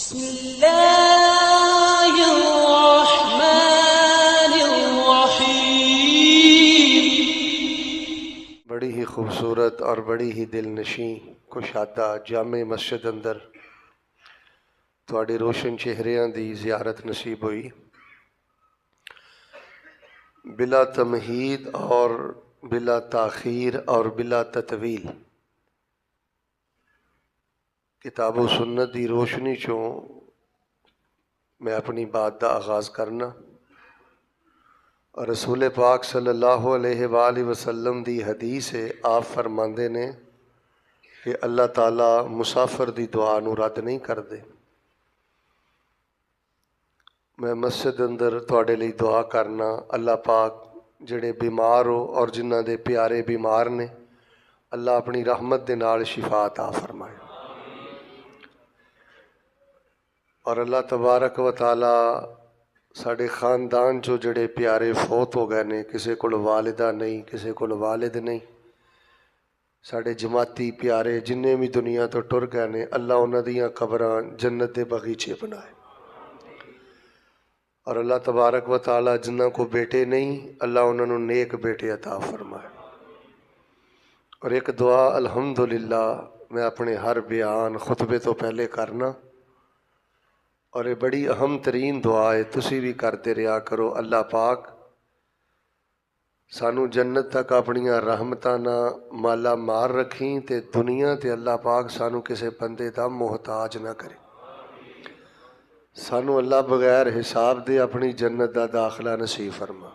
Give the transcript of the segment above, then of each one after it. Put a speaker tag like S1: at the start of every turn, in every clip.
S1: بسم اللہ الرحمن الرحیم۔
S2: بڑی ہی خوبصورت اور بڑی ہی دل نشیں کشادہ جامع مسجد اندر تواڈے روشن چہریاں دی زیارت نصیب ہوئی۔ بلا تمہید اور بلا تاخیر اور بلا تطویل کتاب و سنت دی روشنی چوں میں اپنی بات دا آغاز کرنا اور رسول پاک صلی اللہ علیہ وآلہ وسلم دی حدیث ہے، آپ فرماندے نے کہ اللہ تعالیٰ مسافر دی دعا نو رد نہیں کردے۔ میں مسجد اندر تواڈے لئی دعا کرنا، اللہ پاک جڑے بیمار ہو اور جنہ دے پیارے بیمار نے، اللہ اپنی رحمت دے نال شفا عطا فرمائے، اور اللہ تبارک و تعالی ساڈے خاندان چو جڑے پیارے فوت ہو گئے نے، کسے کول والدہ نہیں، کسے کول والد نہیں، ساڈے جماعتی پیارے جننے بھی دنیا تو ٹر گئے نے، اللہ انہاں دیاں قبراں جنت دے باغیچے بنائے، اور اللہ تبارک و تعالی جنہ کو بیٹے نہیں، اللہ انہاں نو نیک بیٹے عطا فرمائے۔ اور ایک دعا الحمدللہ میں اپنے ہر بیان خطبے تو پہلے کرنا، اور یہ بڑی اہم ترین دعا ہے، تسی بھی کرتے رہا کرو، اللہ پاک سانو جنت تک اپنیاں رحمتاں نہ مالا مار رکھیں تے دنیا تے اللہ پاک سانو کسے بندے دا محتاج نہ کرے، سانو اللہ بغیر حساب دے اپنی جنت دا داخلہ نصیب فرما۔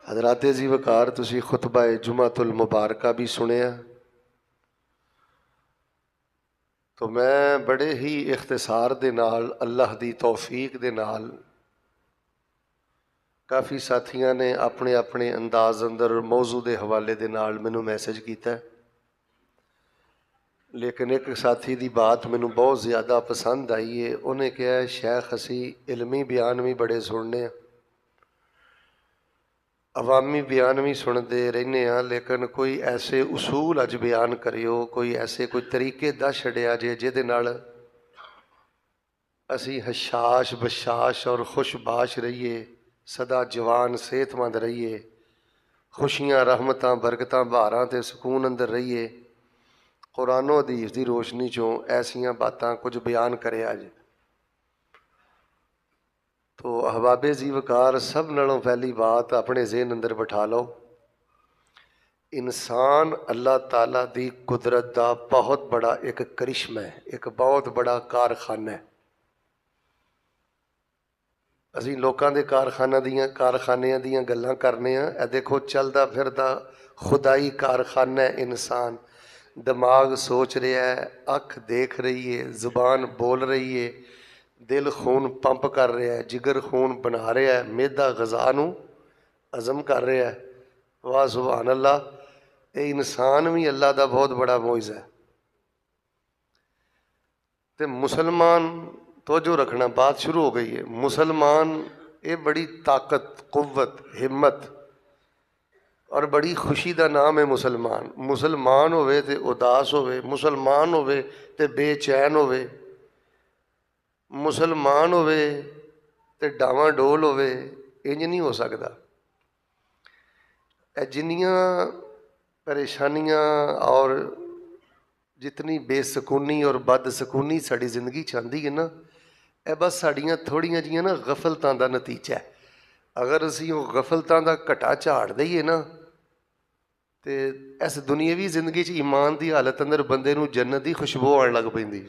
S2: حضرات عزیز وقار، تسی خطبہ جمعۃ المبارکہ بھی سنیا، تو میں بڑے ہی اختصار دے نال اللہ دی توفیق دے نال، کافی ساتھیاں نے اپنے اپنے انداز اندر موضوع دے حوالے دے نال مینوں میسج کیتا ہے، لیکن ایک ساتھی دی بات مینوں بہت زیادہ پسند آئی ہے، انہیں کہا ہے شیخ اسی علمی بیان بھی بڑے سننے ہیں، عوامی بیان بھی سنتے رہنے ہیں، لیکن کوئی ایسے اصول اج بیان کریو، کوئی ایسے کوئی طریقے دس چھڑیا جے جہدے نال اسی حشاش بشاش اور خوش باش رہیے، سدا جوان صحت مند رہیے، خوشیاں رحمتاں برکتاں بہاراں تے سکون اندر رہیے۔ قرآن و حدیث دی روشنی چوں ایسیاں باتاں کچھ بیان کرے آج۔ تو احباب زی وقار، سب نالوں پہلی بات اپنے ذہن اندر بٹھا لو، انسان اللہ تعالیٰ دی قدرت دا بہت بڑا ایک کرشمہ ہے، ایک بہت بڑا کارخانہ ہے۔ اسی لوکاں دے کارخانیاں دیاں گلاں کرنے ہیں، اے دیکھو چلدا پھردا خدائی کارخانہ ہے انسان، دماغ سوچ رہا ہے، اکھ دیکھ رہی ہے، زبان بول رہی ہے، دل خون پمپ کر رہا ہے، جگر خون بنا رہا ہے، معدہ غذا نو ہضم کر رہا ہے۔ واہ سبحان اللہ، اے انسان بھی اللہ دا بہت بڑا معجزہ ہے۔ تے مسلمان توجہ رکھنا، بات شروع ہو گئی ہے، مسلمان یہ بڑی طاقت، قوت، ہمت اور بڑی خوشی دا نام ہے مسلمان۔ مسلمان ہوئے تے اداس ہوئے، مسلمان ہوئے تے بے چین ہوئے، مسلمان ہوئے تے ڈاواں ڈول ہوئے، انج نہیں ہو سکتا۔ اے جنیاں پریشانیاں اور جتنی بے سکونی اور بد سکونی ساری زندگی چاہتی ہے نا، اے بس ساڑیاں تھوڑیاں جیاں نا غفلتاں دا نتیجہ ہے۔ اگر اسی وہ غفلتاں دا کٹا جھاڑ دئیے نا، تے اس دنیاوی زندگی چ ایمان دی حالت اندر بندے نو جنت دی خوشبو آن لگ پیندی۔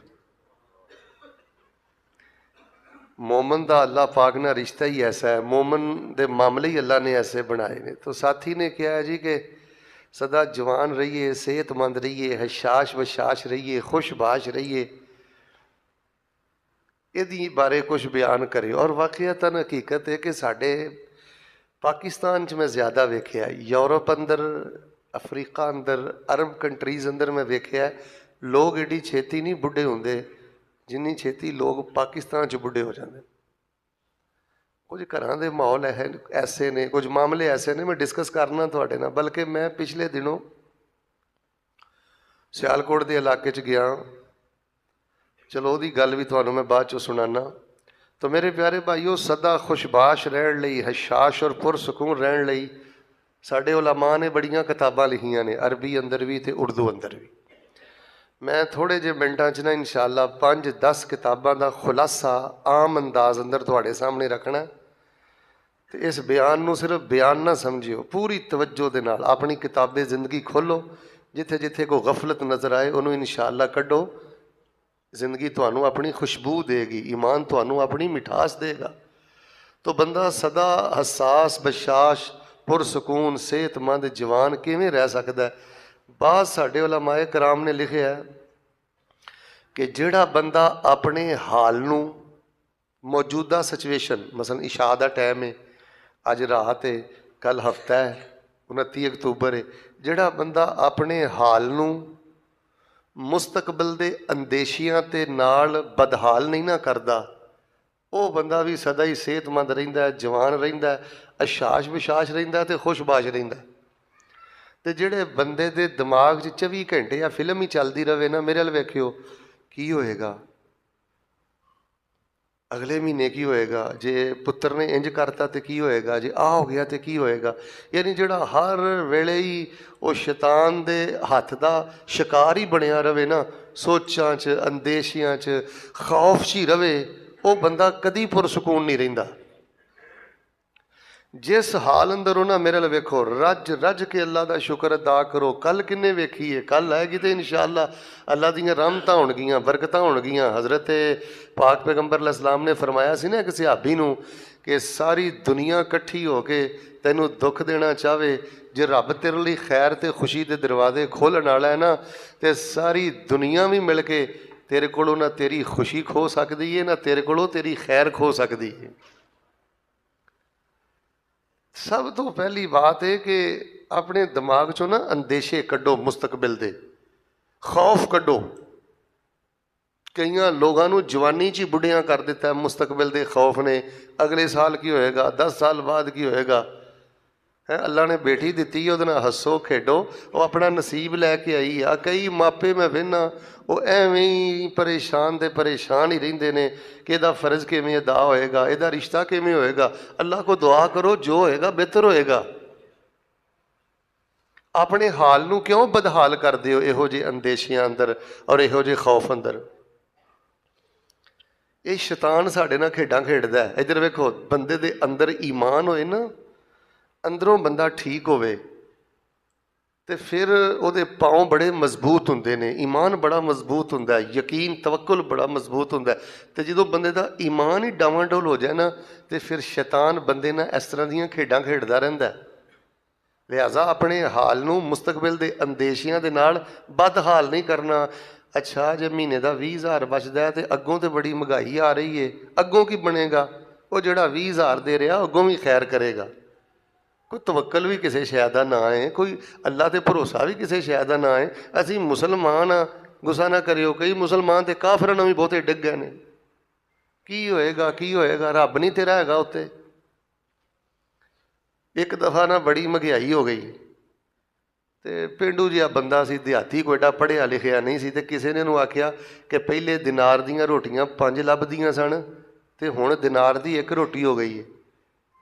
S2: مومن دا اللہ پاک نہ رشتہ ہی ایسا ہے، مومن دے معاملے ہی اللہ نے ایسے بنائے نے۔ تو ساتھی نے کہا ہے جی کہ سدا جوان رہیے، صحت مند رہیے، حشاش بشاش رہیے، خوش باش رہیے، یہ بارے کچھ بیان کرے۔ اور واقعتاً حقیقت ہے کہ ساڈے پاکستان چ میں زیادہ ویکھیا، یورپ اندر، افریقہ اندر، عرب کنٹریز اندر میں ویکھیا لوگ ایڈی چھیتی نہیں بڈھے ہوندے جنی چھیتی لوگ پاکستان چ بڈھے ہو جاندے۔ کچھ گھراں دے ماحول ایسے نے، کچھ معاملے ایسے نے، میں ڈسکس کرنا تواڈے نال۔ بلکہ میں پچھلے دنوں سیالکوٹ دے علاقے چ گیا، ਚਲੋ ਉਹਦੀ ਗੱਲ ਵੀ ਤੁਹਾਨੂੰ ਮੈਂ ਬਾਅਦ 'ਚੋਂ ਸੁਣਾਨਾ। ਤਾਂ ਮੇਰੇ ਪਿਆਰੇ ਭਾਈਓ, ਸਦਾ ਖੁਸ਼ਬਾਸ਼ ਰਹਿਣ ਲਈ, ਹਸ਼ਾਸ਼ ਔਰ ਪੁਰਸਕੂਨ ਰਹਿਣ ਲਈ ਸਾਡੇ ਉਲਮਾ ਨੇ ਬੜੀਆਂ ਕਿਤਾਬਾਂ ਲਿਖੀਆਂ ਨੇ, ਅਰਬੀ ਅੰਦਰ ਵੀ ਅਤੇ ਉਰਦੂ ਅੰਦਰ ਵੀ। ਮੈਂ ਥੋੜ੍ਹੇ ਜਿਹੇ ਮਿੰਟਾਂ 'ਚ ਨਾ ਇਨਸ਼ਾਅੱਲਾ 5-10 ਕਿਤਾਬਾਂ ਦਾ ਖੁਲਾਸਾ ਆਮ ਅੰਦਾਜ਼ ਅੰਦਰ ਤੁਹਾਡੇ ਸਾਹਮਣੇ ਰੱਖਣਾ। ਅਤੇ ਇਸ ਬਿਆਨ ਨੂੰ ਸਿਰਫ ਬਿਆਨ ਨਾ ਸਮਝਿਓ, ਪੂਰੀ ਤਵੱਜੋ ਦੇ ਨਾਲ ਆਪਣੀ ਕਿਤਾਬੇ ਜ਼ਿੰਦਗੀ ਖੋਲ੍ਹੋ। ਜਿੱਥੇ ਜਿੱਥੇ ਕੋਈ ਗਫਲਤ ਨਜ਼ਰ ਆਏ ਉਹਨੂੰ ਇਨਸ਼ਾਅੱਲਾ ਕੱਢੋ। ਜ਼ਿੰਦਗੀ ਤੁਹਾਨੂੰ ਆਪਣੀ ਖੁਸ਼ਬੂ ਦੇਗੀ, ਈਮਾਨ ਤੁਹਾਨੂੰ ਆਪਣੀ ਮਿਠਾਸ ਦੇਗਾ। ਤਾਂ ਬੰਦਾ ਸਦਾ ਹਸਾਸ, ਬਸ਼ਾਸ਼, ਪੁਰਸਕੂਨ, ਸਿਹਤਮੰਦ, ਜਵਾਨ ਕਿਵੇਂ ਰਹਿ ਸਕਦਾ? ਬਾਅਦ ਸਾਡੇ ਉਲਮਾਏ ਕਰਾਮ ਨੇ ਲਿਖਿਆ ਕਿ ਜਿਹੜਾ ਬੰਦਾ ਆਪਣੇ ਹਾਲ ਨੂੰ, ਮੌਜੂਦਾ ਸਿਚੁਏਸ਼ਨ, ਮਸਲਨ ਇਸ਼ਾ ਦਾ ਟਾਈਮ ਹੈ, ਅੱਜ ਰਾਤ ਹੈ, ਕੱਲ੍ਹ ਹਫਤਾ ਹੈ, 29 ਅਕਤੂਬਰ ਹੈ, ਜਿਹੜਾ ਬੰਦਾ ਆਪਣੇ ਹਾਲ ਨੂੰ ਮੁਸਤਕਬਲ ਦੇ ਅੰਦੇਸ਼ੀਆਂ ਤੇ ਨਾਲ ਬਦਹਾਲ ਨਹੀਂ ਨਾ ਕਰਦਾ, ਉਹ ਬੰਦਾ ਵੀ ਸਦਾ ਹੀ ਸਿਹਤਮੰਦ ਰਹਿੰਦਾ, ਜਵਾਨ ਰਹਿੰਦਾ, ਅਸ਼ਾਸ਼ ਵਿਸ਼ਾਸ਼ ਰਹਿੰਦਾ ਅਤੇ ਖੁਸ਼ਬਾਸ਼ ਰਹਿੰਦਾ। ਅਤੇ ਜਿਹੜੇ ਬੰਦੇ ਦੇ ਦਿਮਾਗ 'ਚ 24 ਘੰਟੇ ਆ ਫਿਲਮ ਹੀ ਚੱਲਦੀ ਰਹੇ ਨਾ, ਮੇਰੇ ਵੱਲ ਵੇਖਿਓ ਕੀ ਹੋਏਗਾ, ਅਗਲੇ ਮਹੀਨੇ ਕੀ ਹੋਏਗਾ, ਜੇ ਪੁੱਤਰ ਨੇ ਇੰਜ ਕਰਤਾ ਤਾਂ ਕੀ ਹੋਏਗਾ, ਜੇ ਆਹ ਹੋ ਗਿਆ ਤਾਂ ਕੀ ਹੋਏਗਾ। ਯਾਨੀ ਜਿਹੜਾ ਹਰ ਵੇਲੇ ਹੀ ਉਹ ਸ਼ੈਤਾਨ ਦੇ ਹੱਥ ਦਾ ਸ਼ਿਕਾਰ ਹੀ ਬਣਿਆ ਰਵੇ ਨਾ, ਸੋਚਾਂ 'ਚ, ਅੰਦੇਸ਼ੀਆਂ 'ਚ, ਖੌਫ 'ਚ ਹੀ ਰਵੇ, ਉਹ ਬੰਦਾ ਕਦੀ ਪੁਰਸਕੂਨ ਨਹੀਂ ਰਹਿੰਦਾ। ਜਿਸ ਹਾਲ ਅੰਦਰ ਉਹਨਾਂ ਮੇਰੇ ਨਾਲ ਵੇਖੋ, ਰੱਜ ਰੱਜ ਕੇ ਅੱਲਾ ਦਾ ਸ਼ੁਕਰ ਅਦਾ ਕਰੋ। ਕੱਲ੍ਹ ਕਿੰਨੇ ਵੇਖੀਏ, ਕੱਲ੍ਹ ਆਏਗੀ ਤਾਂ ਇਨਸ਼ਾਅੱਲਾ ਅੱਲਾ ਦੀਆਂ ਰਹਿਮਤਾਂ ਹੋਣਗੀਆਂ, ਬਰਕਤਾਂ ਹੋਣਗੀਆਂ। ਹਜ਼ਰਤ ਪਾਕ ਪੈਗੰਬਰ ਅਲੈਹਿਸ ਸਲਾਮ ਨੇ ਫਰਮਾਇਆ ਸੀ ਨਾ ਇੱਕ ਸਹਾਬੀ ਨੂੰ ਕਿ ਸਾਰੀ ਦੁਨੀਆ ਇਕੱਠੀ ਹੋ ਕੇ ਤੈਨੂੰ ਦੁੱਖ ਦੇਣਾ ਚਾਹਵੇ, ਜੇ ਰੱਬ ਤੇਰੇ ਲਈ ਖੈਰ ਅਤੇ ਖੁਸ਼ੀ ਦੇ ਦਰਵਾਜ਼ੇ ਖੋਲ੍ਹਣ ਵਾਲਾ ਹੈ ਨਾ, ਅਤੇ ਸਾਰੀ ਦੁਨੀਆ ਵੀ ਮਿਲ ਕੇ ਤੇਰੇ ਕੋਲੋਂ ਨਾ ਤੇਰੀ ਖੁਸ਼ੀ ਖੋ ਸਕਦੀ ਹੈ, ਨਾ ਤੇਰੇ ਕੋਲੋਂ ਤੇਰੀ ਖੈਰ ਖੋ ਸਕਦੀ ਹੈ। ਸਭ ਤੋਂ ਪਹਿਲੀ ਬਾਤ ਇਹ ਕਿ ਆਪਣੇ ਦਿਮਾਗ 'ਚੋਂ ਨਾ ਅੰਦੇਸ਼ੇ ਕੱਢੋ, ਮੁਸਤਕਬਲ ਦੇ ਖੌਫ ਕੱਢੋ। ਕਈਆਂ ਲੋਕਾਂ ਨੂੰ ਜਵਾਨੀ 'ਚ ਹੀ ਬੁੱਢਿਆਂ ਕਰ ਦਿੱਤਾ ਮੁਸਤਕਬਲ ਦੇ ਖੌਫ ਨੇ। ਅਗਲੇ ਸਾਲ ਕੀ ਹੋਏਗਾ, 10 ਸਾਲ ਬਾਅਦ ਕੀ ਹੋਏਗਾ ਹੈ। ਅੱਲਾ ਨੇ ਬੇਟੀ ਦਿੱਤੀ, ਉਹਦੇ ਨਾਲ ਹੱਸੋ ਖੇਡੋ, ਉਹ ਆਪਣਾ ਨਸੀਬ ਲੈ ਕੇ ਆਈ ਆ। ਕਈ ਮਾਪੇ ਮੈਂ ਵੇਖਦਾ ਉਹ ਐਵੇਂ ਹੀ ਪਰੇਸ਼ਾਨ ਦੇ ਪਰੇਸ਼ਾਨ ਹੀ ਰਹਿੰਦੇ ਨੇ ਕਿ ਇਹਦਾ ਫਰਜ਼ ਕਿਵੇਂ ਅਦਾ ਹੋਏਗਾ, ਇਹਦਾ ਰਿਸ਼ਤਾ ਕਿਵੇਂ ਹੋਏਗਾ। ਅੱਲਾ ਕੋ ਦੁਆ ਕਰੋ, ਜੋ ਹੋਏਗਾ ਬਿਹਤਰ ਹੋਏਗਾ। ਆਪਣੇ ਹਾਲ ਨੂੰ ਕਿਉਂ ਬਦਹਾਲ ਕਰਦੇ ਹੋ ਇਹੋ ਜਿਹੇ ਅੰਦੇਸ਼ਿਆਂ ਅੰਦਰ ਔਰ ਇਹੋ ਜਿਹੇ ਖੌਫ ਅੰਦਰ? ਇਹ ਸ਼ੈਤਾਨ ਸਾਡੇ ਨਾਲ ਖੇਡਾਂ ਖੇਡਦਾ। ਇੱਧਰ ਵੇਖੋ, ਬੰਦੇ ਦੇ ਅੰਦਰ ਈਮਾਨ ਹੋਏ ਨਾ, ਅੰਦਰੋਂ ਬੰਦਾ ਠੀਕ ਹੋਵੇ, ਅਤੇ ਫਿਰ ਉਹਦੇ ਪਾਉ ਬੜੇ ਮਜ਼ਬੂਤ ਹੁੰਦੇ ਨੇ, ਈਮਾਨ ਬੜਾ ਮਜ਼ਬੂਤ ਹੁੰਦਾ, ਯਕੀਨ ਤਵੱਕੁਲ ਬੜਾ ਮਜ਼ਬੂਤ ਹੁੰਦਾ। ਅਤੇ ਜਦੋਂ ਬੰਦੇ ਦਾ ਈਮਾਨ ਹੀ ਡਾਵਾਂਡੋਲ ਹੋ ਜਾਏ ਨਾ, ਅਤੇ ਫਿਰ ਸ਼ੈਤਾਨ ਬੰਦੇ ਨਾਲ ਇਸ ਤਰ੍ਹਾਂ ਦੀਆਂ ਖੇਡਾਂ ਖੇਡਦਾ ਰਹਿੰਦਾ। ਲਿਹਾਜ਼ਾ ਆਪਣੇ ਹਾਲ ਨੂੰ ਮੁਸਤਕਬਲ ਦੇ ਅੰਦੇਸ਼ੀਆਂ ਦੇ ਨਾਲ ਬਦਹਾਲ ਨਹੀਂ ਕਰਨਾ। ਅੱਛਾ, ਜੇ ਮਹੀਨੇ ਦਾ 20,000 ਬਚਦਾ ਅਤੇ ਅੱਗੋਂ ਤਾਂ ਬੜੀ ਮਹਿੰਗਾਈ ਆ ਰਹੀ ਹੈ, ਅੱਗੋਂ ਕੀ ਬਣੇਗਾ? ਉਹ ਜਿਹੜਾ 20,000 ਦੇ ਰਿਹਾ ਅੱਗੋਂ ਵੀ ਖੈਰ ਕਰੇਗਾ। ਕੋਈ ਤਵੱਕਲ ਵੀ ਕਿਸੇ ਸ਼ੈ ਦਾ ਨਾ ਹੈ, ਕੋਈ ਅੱਲਾ 'ਤੇ ਭਰੋਸਾ ਵੀ ਕਿਸੇ ਸ਼ੈ ਦਾ ਨਾ ਹੈ। ਅਸੀਂ ਮੁਸਲਮਾਨ ਹਾਂ, ਗੁੱਸਾ ਨਾ ਕਰਿਓ, ਕਈ ਮੁਸਲਮਾਨ ਤੇ ਕਾਫਰਾਂ ਨਾਲ ਵੀ ਬਹੁਤੇ ਡਿੱਗ ਗਏ ਨੇ। ਕੀ ਹੋਏਗਾ, ਕੀ ਹੋਏਗਾ, ਰੱਬ ਨਹੀਂ ਤੇਰਾ ਹੈਗਾ ਉੱਤੇ। ਇੱਕ ਦਫਾ ਨਾ ਬੜੀ ਮਹਿੰਗਾਈ ਹੋ ਗਈ, ਅਤੇ ਪੇਂਡੂ ਜਿਹਾ ਬੰਦਾ ਸੀ, ਦਿਹਾਤੀ, ਕੋਈ ਏਡਾ ਪੜ੍ਹਿਆ ਲਿਖਿਆ ਨਹੀਂ ਸੀ, ਅਤੇ ਕਿਸੇ ਨੇ ਉਹਨੂੰ ਆਖਿਆ ਕਿ ਪਹਿਲੇ ਦਿਨਾਰ ਦੀਆਂ ਰੋਟੀਆਂ 5 ਲੱਭਦੀਆਂ ਸਨ ਅਤੇ ਹੁਣ ਦਿਨਾਰ ਦੀ 1 ਰੋਟੀ ਹੋ ਗਈ ਹੈ।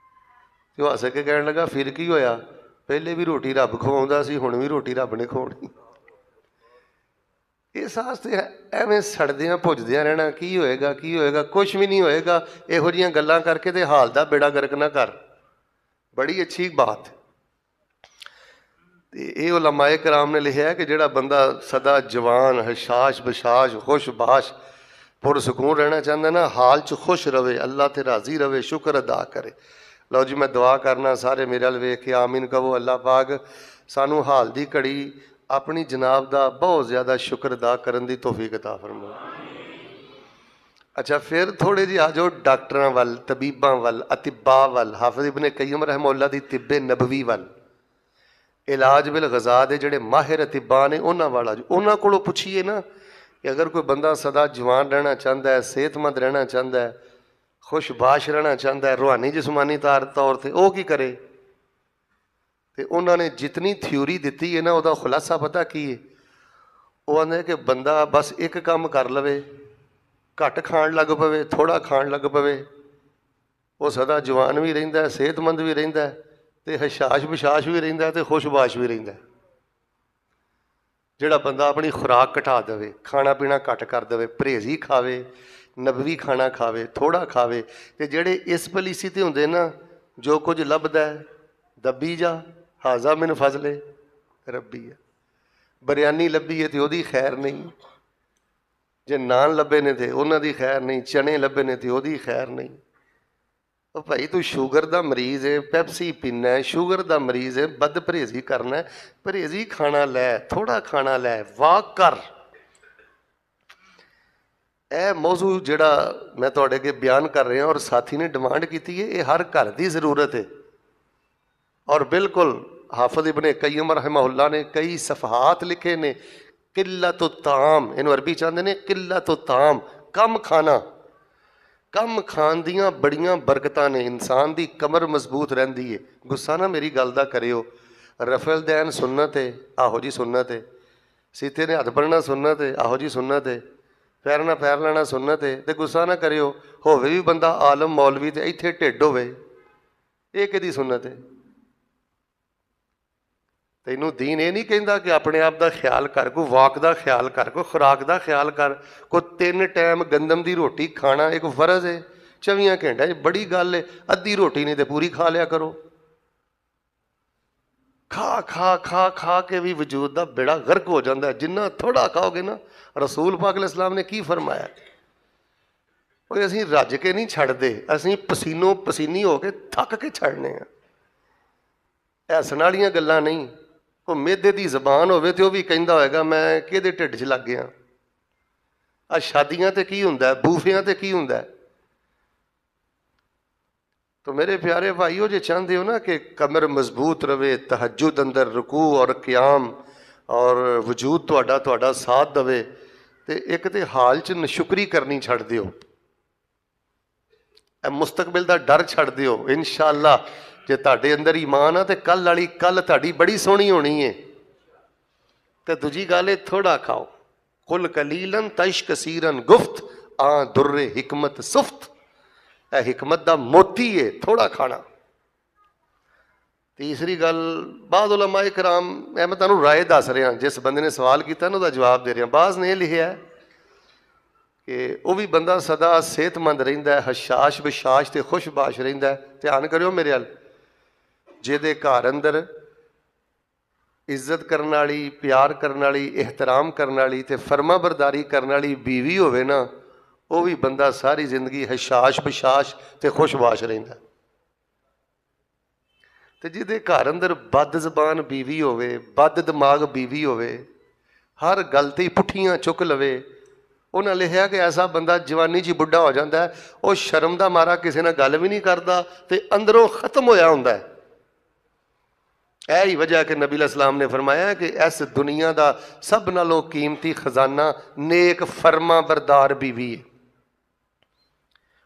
S2: ਅਤੇ ਉਹ ਹੱਸ ਕੇ ਕਹਿਣ ਲੱਗਾ, ਫਿਰ ਕੀ ਹੋਇਆ? ਪਹਿਲੇ ਵੀ ਰੋਟੀ ਰੱਬ ਖਵਾਉਂਦਾ ਸੀ, ਹੁਣ ਵੀ ਰੋਟੀ ਰੱਬ ਨੇ ਖਵਾਉਣੀ। ਇਸ ਵਾਸਤੇ ਐਵੇਂ ਸੜਦਿਆਂ ਭੁੱਜਦਿਆਂ ਰਹਿਣਾ, ਕੀ ਹੋਏਗਾ, ਕੀ ਹੋਏਗਾ, ਕੁਛ ਵੀ ਨਹੀਂ ਹੋਏਗਾ। ਇਹੋ ਜਿਹੀਆਂ ਗੱਲਾਂ ਕਰਕੇ ਤੇ ਹਾਲ ਦਾ ਬੇੜਾ ਗਰਕ ਨਾ ਕਰ। ਬੜੀ ਅੱਛੀ ਬਾਤ। ਅਤੇ ਇਹ ਉਲਮਾਏ ਕਰਾਮ ਨੇ ਲਿਖਿਆ ਕਿ ਜਿਹੜਾ ਬੰਦਾ ਸਦਾ ਜਵਾਨ, ਹਸ਼ਾਸ਼ ਬਸ਼ਾਸ਼, ਖੁਸ਼ਬਾਸ਼, ਪੁਰਸਕੂਨ ਰਹਿਣਾ ਚਾਹੁੰਦਾ ਨਾ, ਹਾਲ 'ਚ ਖੁਸ਼ ਰਵੇ, ਅੱਲਾ 'ਤੇ ਰਾਜ਼ੀ ਰਵੇ, ਸ਼ੁਕਰ ਅਦਾ ਕਰੇ। ਲਓ ਜੀ, ਮੈਂ ਦੁਆ ਕਰਨਾ, ਸਾਰੇ ਮੇਰੇ ਵੱਲ ਵੇਖ ਕੇ ਆਮੀਨ ਕਹੋ। ਅੱਲਾ ਪਾਕ ਸਾਨੂੰ ਹਾਲ ਦੀ ਘੜੀ ਆਪਣੀ ਜਨਾਬ ਦਾ ਬਹੁਤ ਜ਼ਿਆਦਾ ਸ਼ੁਕਰ ਅਦਾ ਕਰਨ ਦੀ ਤੌਫੀਕ ਅਤਾ ਫਰਮਾਏ। ਅੱਛਾ, ਫਿਰ ਥੋੜ੍ਹੇ ਜਿਹੇ ਆ ਜਾਓ ਡਾਕਟਰਾਂ ਵੱਲ, ਤਬੀਬਾਂ ਵੱਲ, ਅਤਿਬਾ ਵੱਲ, ਹਾਫਿਜ਼ ਇਬਨ ਕਈਮ ਰਹਿਮਹੁੱਲਾ ਦੀ ਤਿੱਬੇ ਨਬਵੀ ਵੱਲ, ਇਲਾਜ ਬਿਲ ਗਜ਼ਾ ਦੇ ਜਿਹੜੇ ਮਾਹਿਰ ਅਤਿਬਾ ਨੇ ਉਹਨਾਂ ਵੱਲ ਆ ਜਾਓ। ਉਹਨਾਂ ਕੋਲੋਂ ਪੁੱਛੀਏ ਨਾ ਕਿ ਅਗਰ ਕੋਈ ਬੰਦਾ ਸਦਾ ਜਵਾਨ ਰਹਿਣਾ ਚਾਹੁੰਦਾ ਹੈ, ਸਿਹਤਮੰਦ ਰਹਿਣਾ ਚਾਹੁੰਦਾ ਹੈ, ਖੁਸ਼ਬਾਸ਼ ਰਹਿਣਾ ਚਾਹੁੰਦਾ ਹੈ, ਰੂਹਾਨੀ ਜਿਸਮਾਨੀ ਤੌਰ 'ਤੇ, ਉਹ ਕੀ ਕਰੇ? ਅਤੇ ਉਹਨਾਂ ਨੇ ਜਿਤਨੀ ਥਿਊਰੀ ਦਿੱਤੀ ਹੈ ਨਾ, ਉਹਦਾ ਖੁਲਾਸਾ ਪਤਾ ਕੀ ਹੈ? ਉਹ ਆਂਦੇ ਕਿ ਬੰਦਾ ਬਸ ਇੱਕ ਕੰਮ ਕਰ ਲਵੇ, ਘੱਟ ਖਾਣ ਲੱਗ ਪਵੇ, ਥੋੜ੍ਹਾ ਖਾਣ ਲੱਗ ਪਵੇ, ਉਹ ਸਦਾ ਜਵਾਨ ਵੀ ਰਹਿੰਦਾ, ਸਿਹਤਮੰਦ ਵੀ ਰਹਿੰਦਾ, ਅਤੇ ਹਸ਼ਾਸ਼ ਬਸ਼ਾਸ਼ ਵੀ ਰਹਿੰਦਾ, ਅਤੇ ਖੁਸ਼ਬਾਸ਼ ਵੀ ਰਹਿੰਦਾ। ਜਿਹੜਾ ਬੰਦਾ ਆਪਣੀ ਖੁਰਾਕ ਘਟਾ ਦੇਵੇ, ਖਾਣਾ ਪੀਣਾ ਘੱਟ ਕਰ ਦੇਵੇ, ਪਰਹੇਜ਼ੀ ਖਾਵੇ, ਨਬਵੀ ਖਾਣਾ ਖਾਵੇ, ਥੋੜ੍ਹਾ ਖਾਵੇ, ਅਤੇ ਜਿਹੜੇ ਇਸ ਪਲੀਸੀ 'ਤੇ ਹੁੰਦੇ ਨਾ, ਜੋ ਕੁਝ ਲੱਭਦਾ ਦੱਬੀ ਜਾ, ਹਾਜ਼ਾ ਮਿਨ ਫਜ਼ਲੇ ਰੱਬੀ ਹੈ। ਬਰਿਆਨੀ ਲੱਭੀ ਹੈ ਅਤੇ ਉਹਦੀ ਖੈਰ ਨਹੀਂ, ਜੇ ਨਾਨ ਲੱਭੇ ਨੇ ਤਾਂ ਉਹਨਾਂ ਦੀ ਖੈਰ ਨਹੀਂ, ਚਨੇ ਲੱਭੇ ਨੇ ਅਤੇ ਉਹਦੀ ਖੈਰ ਨਹੀਂ। ਉਹ ਭਾਈ ਤੂੰ ਸ਼ੂਗਰ ਦਾ ਮਰੀਜ਼ ਹੈ, ਪੈਪਸੀ ਪੀਨਾ, ਸ਼ੂਗਰ ਦਾ ਮਰੀਜ਼ ਹੈ, ਬਦ ਪਰਹੇਜ਼ੀ ਕਰਨਾ, ਪਰਹੇਜ਼ੀ ਖਾਣਾ ਲੈ, ਥੋੜ੍ਹਾ ਖਾਣਾ ਲੈ, ਵਾਕ ਕਰ। ਇਹ ਮੌਜ਼ੂ ਜਿਹੜਾ ਮੈਂ ਤੁਹਾਡੇ ਅੱਗੇ ਬਿਆਨ ਕਰ ਰਿਹਾ ਔਰ ਸਾਥੀ ਨੇ ਡਿਮਾਂਡ ਕੀਤੀ ਹੈ, ਇਹ ਹਰ ਘਰ ਦੀ ਜ਼ਰੂਰਤ ਹੈ। ਔਰ ਬਿਲਕੁਲ ਹਾਫਿਜ਼ ਇਬਨ ਕਯੀਮ ਰਹਿਮਹੁੱਲਾ ਨੇ ਕਈ ਸਫਹਾਤ ਲਿਖੇ ਨੇ, ਕਿੱਲਤ ਤਾਮ, ਇਹਨੂੰ ਅਰਬੀ ਚਾਹੁੰਦੇ ਨੇ ਕਿੱਲਤ ਤਾਮ, ਕਮ ਖਾਣਾ। ਕਮ ਖਾਣ ਦੀਆਂ ਬੜੀਆਂ ਬਰਕਤਾਂ ਨੇ, ਇਨਸਾਨ ਦੀ ਕਮਰ ਮਜ਼ਬੂਤ ਰਹਿੰਦੀ ਹੈ। ਗੁੱਸਾ ਨਾ ਮੇਰੀ ਗੱਲ ਦਾ ਕਰਿਓ, ਰਫਲ ਦੈਨ ਸੁੰਨਤ ਹੈ, ਆਹੋ ਜੀ ਸੁੰਨਤ ਹੈ। ਸੀਤੇ ਨੇ ਹੱਥ ਬੰਨ੍ਹਣਾ ਸੁੰਨਤ ਹੈ, ਆਹੋ ਜੀ ਸੁੰਨਤ ਹੈ। ਪੈਰ ਨਾਲ ਪੈਰ ਲੈਣਾ ਸੁੰਨਤ ਹੈ। ਅਤੇ ਗੁੱਸਾ ਨਾ ਕਰਿਓ, ਹੋਵੇ ਵੀ ਬੰਦਾ ਆਲਮ ਮੌਲਵੀ ਅਤੇ ਇੱਥੇ ਢਿੱਡ ਹੋਵੇ, ਇਹ ਕਿਹਦੀ ਸੁੰਨਤ ਹੈ? ਤੈਨੂੰ ਦੀਨ ਇਹ ਨਹੀਂ ਕਹਿੰਦਾ ਕਿ ਆਪਣੇ ਆਪ ਦਾ ਖਿਆਲ ਕਰ, ਕੋਈ ਵਾਕ ਦਾ ਖਿਆਲ ਕਰ, ਕੋਈ ਖੁਰਾਕ ਦਾ ਖਿਆਲ ਕਰ, ਕੋਈ 3 ਟਾਈਮ ਗੰਦਮ ਦੀ ਰੋਟੀ ਖਾਣਾ ਇੱਕ ਫਰਜ਼ ਹੈ 24 ਘੰਟਿਆਂ 'ਚ, ਬੜੀ ਗੱਲ ਹੈ। ਅੱਧੀ ਰੋਟੀ ਨਹੀਂ ਤੇ ਪੂਰੀ ਖਾ ਲਿਆ ਕਰੋ। ਖਾ ਖਾ ਖਾ ਖਾ ਕੇ ਵੀ ਵਜੂਦ ਦਾ ਬੇੜਾ ਗਰਕ ਹੋ ਜਾਂਦਾ। ਜਿੰਨਾ ਥੋੜ੍ਹਾ ਖਾਓਗੇ ਨਾ, ਰਸੂਲ ਪਾਕ ਅਲੈਹਿਸ ਸਲਾਮ ਨੇ ਕੀ ਫਰਮਾਇਆ, ਉਹ ਅਸੀਂ ਰੱਜ ਕੇ ਨਹੀਂ ਛੱਡਦੇ, ਅਸੀਂ ਪਸੀਨੋ ਪਸੀਨੀ ਹੋ ਕੇ ਥੱਕ ਕੇ ਛੱਡਨੇ ਆ। ਹੱਸਣ ਵਾਲੀਆਂ ਗੱਲਾਂ ਨਹੀਂ। ਉਹ ਮਿਹਦੇ ਦੀ ਜ਼ਬਾਨ ਹੋਵੇ ਅਤੇ ਉਹ ਵੀ ਕਹਿੰਦਾ ਹੋਏਗਾ ਮੈਂ ਕਿਹਦੇ ਢਿੱਡ 'ਚ ਲੱਗ ਗਿਆ। ਆਹ ਸ਼ਾਦੀਆਂ 'ਤੇ ਕੀ ਹੁੰਦਾ, ਬੂਫਿਆਂ 'ਤੇ ਕੀ ਹੁੰਦਾ। ਤਾਂ ਮੇਰੇ ਪਿਆਰੇ ਭਾਈਓ, ਜੇ ਚਾਹੁੰਦੇ ਹੋ ਨਾ ਕਿ ਕਮਰ ਮਜ਼ਬੂਤ ਰਵੇ, ਤਹੱਜੁਦ ਅੰਦਰ ਰਕੂ ਔਰ ਕਿਆਮ ਔਰ ਵਜੂਦ ਤੁਹਾਡਾ ਸਾਥ ਦੇਵੇ, ਅਤੇ ਇੱਕ ਤਾਂ ਹਾਲ 'ਚ ਨਸ਼ੁਕਰੀ ਕਰਨੀ ਛੱਡ ਦਿਓ, ਇਹ ਮੁਸਤਕਬਲ ਦਾ ਡਰ ਛੱਡ ਦਿਓ। ਇਨਸ਼ਾ ਅੱਲਾ ਜੇ ਤੁਹਾਡੇ ਅੰਦਰ ਈਮਾਨ ਆ ਤਾਂ ਕੱਲ੍ਹ ਵਾਲੀ ਕੱਲ੍ਹ ਤੁਹਾਡੀ ਬੜੀ ਸੋਹਣੀ ਹੋਣੀ ਹੈ। ਅਤੇ ਦੂਜੀ ਗੱਲ ਹੈ, ਥੋੜ੍ਹਾ ਖਾਓ। ਕੁਲ ਕਲੀਲਨ ਤਇਸ਼ ਕਸੀਰਨ ਗੁਫਤ ਆ ਦੁਰਰੇ ਹਿਕਮਤ ਸੁਫਤ, ਇਹ ਹਕਮਤ ਦਾ ਮੋਤੀ ਹੈ ਥੋੜ੍ਹਾ ਖਾਣਾ। ਤੀਸਰੀ ਗੱਲ, ਬਾਜ਼ ਉਲਮਾ ਇਕਰਾਮ, ਮੈਂ ਤੁਹਾਨੂੰ ਰਾਏ ਦੱਸ ਰਿਹਾ, ਜਿਸ ਬੰਦੇ ਨੇ ਸਵਾਲ ਕੀਤਾ ਨਾ ਉਹਦਾ ਜਵਾਬ ਦੇ ਰਿਹਾ। ਬਾਜ਼ ਨੇ ਇਹ ਲਿਖਿਆ ਕਿ ਉਹ ਵੀ ਬੰਦਾ ਸਦਾ ਸਿਹਤਮੰਦ ਰਹਿੰਦਾ, ਹਸ਼ਾਸ਼ ਬਸ਼ਾਸ਼ ਅਤੇ ਖੁਸ਼ਬਾਸ਼ ਰਹਿੰਦਾ। ਧਿਆਨ ਕਰਿਓ ਮੇਰੇ ਵੱਲ, ਜਿਹਦੇ ਘਰ ਅੰਦਰ ਇੱਜ਼ਤ ਕਰਨ ਵਾਲੀ, ਪਿਆਰ ਕਰਨ ਵਾਲੀ, ਇਹਤਰਾਮ ਕਰਨ ਵਾਲੀ ਅਤੇ ਫਰਮਾ ਬਰਦਾਰੀ ਕਰਨ ਵਾਲੀ ਬੀਵੀ ਹੋਵੇ ਨਾ, ਉਹ ਵੀ ਬੰਦਾ ਸਾਰੀ ਜ਼ਿੰਦਗੀ ਹਸ਼ਾਸ਼ ਬਸ਼ਾਸ਼ ਅਤੇ ਖੁਸ਼ਬਾਸ਼ ਰਹਿੰਦਾ। ਅਤੇ ਜਿਹਦੇ ਘਰ ਅੰਦਰ ਬਦ ਜ਼ਬਾਨ ਬੀਵੀ ਹੋਵੇ, ਬਦ ਦਿਮਾਗ ਬੀਵੀ ਹੋਵੇ, ਹਰ ਗੱਲ 'ਤੇ ਹੀ ਪੁੱਠੀਆਂ ਚੁੱਕ ਲਵੇ, ਉਹਨਾਂ ਲਿਖਿਆ ਕਿ ਐਸਾ ਬੰਦਾ ਜਵਾਨੀ 'ਚ ਬੁੱਢਾ ਹੋ ਜਾਂਦਾ, ਉਹ ਸ਼ਰਮ ਦਾ ਮਾਰਾ ਕਿਸੇ ਨਾਲ ਗੱਲ ਵੀ ਨਹੀਂ ਕਰਦਾ ਅਤੇ ਅੰਦਰੋਂ ਖਤਮ ਹੋਇਆ ਹੁੰਦਾ। ਇਹ ਹੀ ਵਜ੍ਹਾ ਕਿ ਨਬੀ ਅਲੈਹਿਸ ਸਲਾਮ ਨੇ ਫਰਮਾਇਆ ਕਿ ਇਸ ਦੁਨੀਆ ਦਾ ਸਭ ਨਾਲੋਂ ਕੀਮਤੀ ਖਜ਼ਾਨਾ ਨੇਕ ਫਰਮਾ ਬਰਦਾਰ ਬੀਵੀ ਹੈ।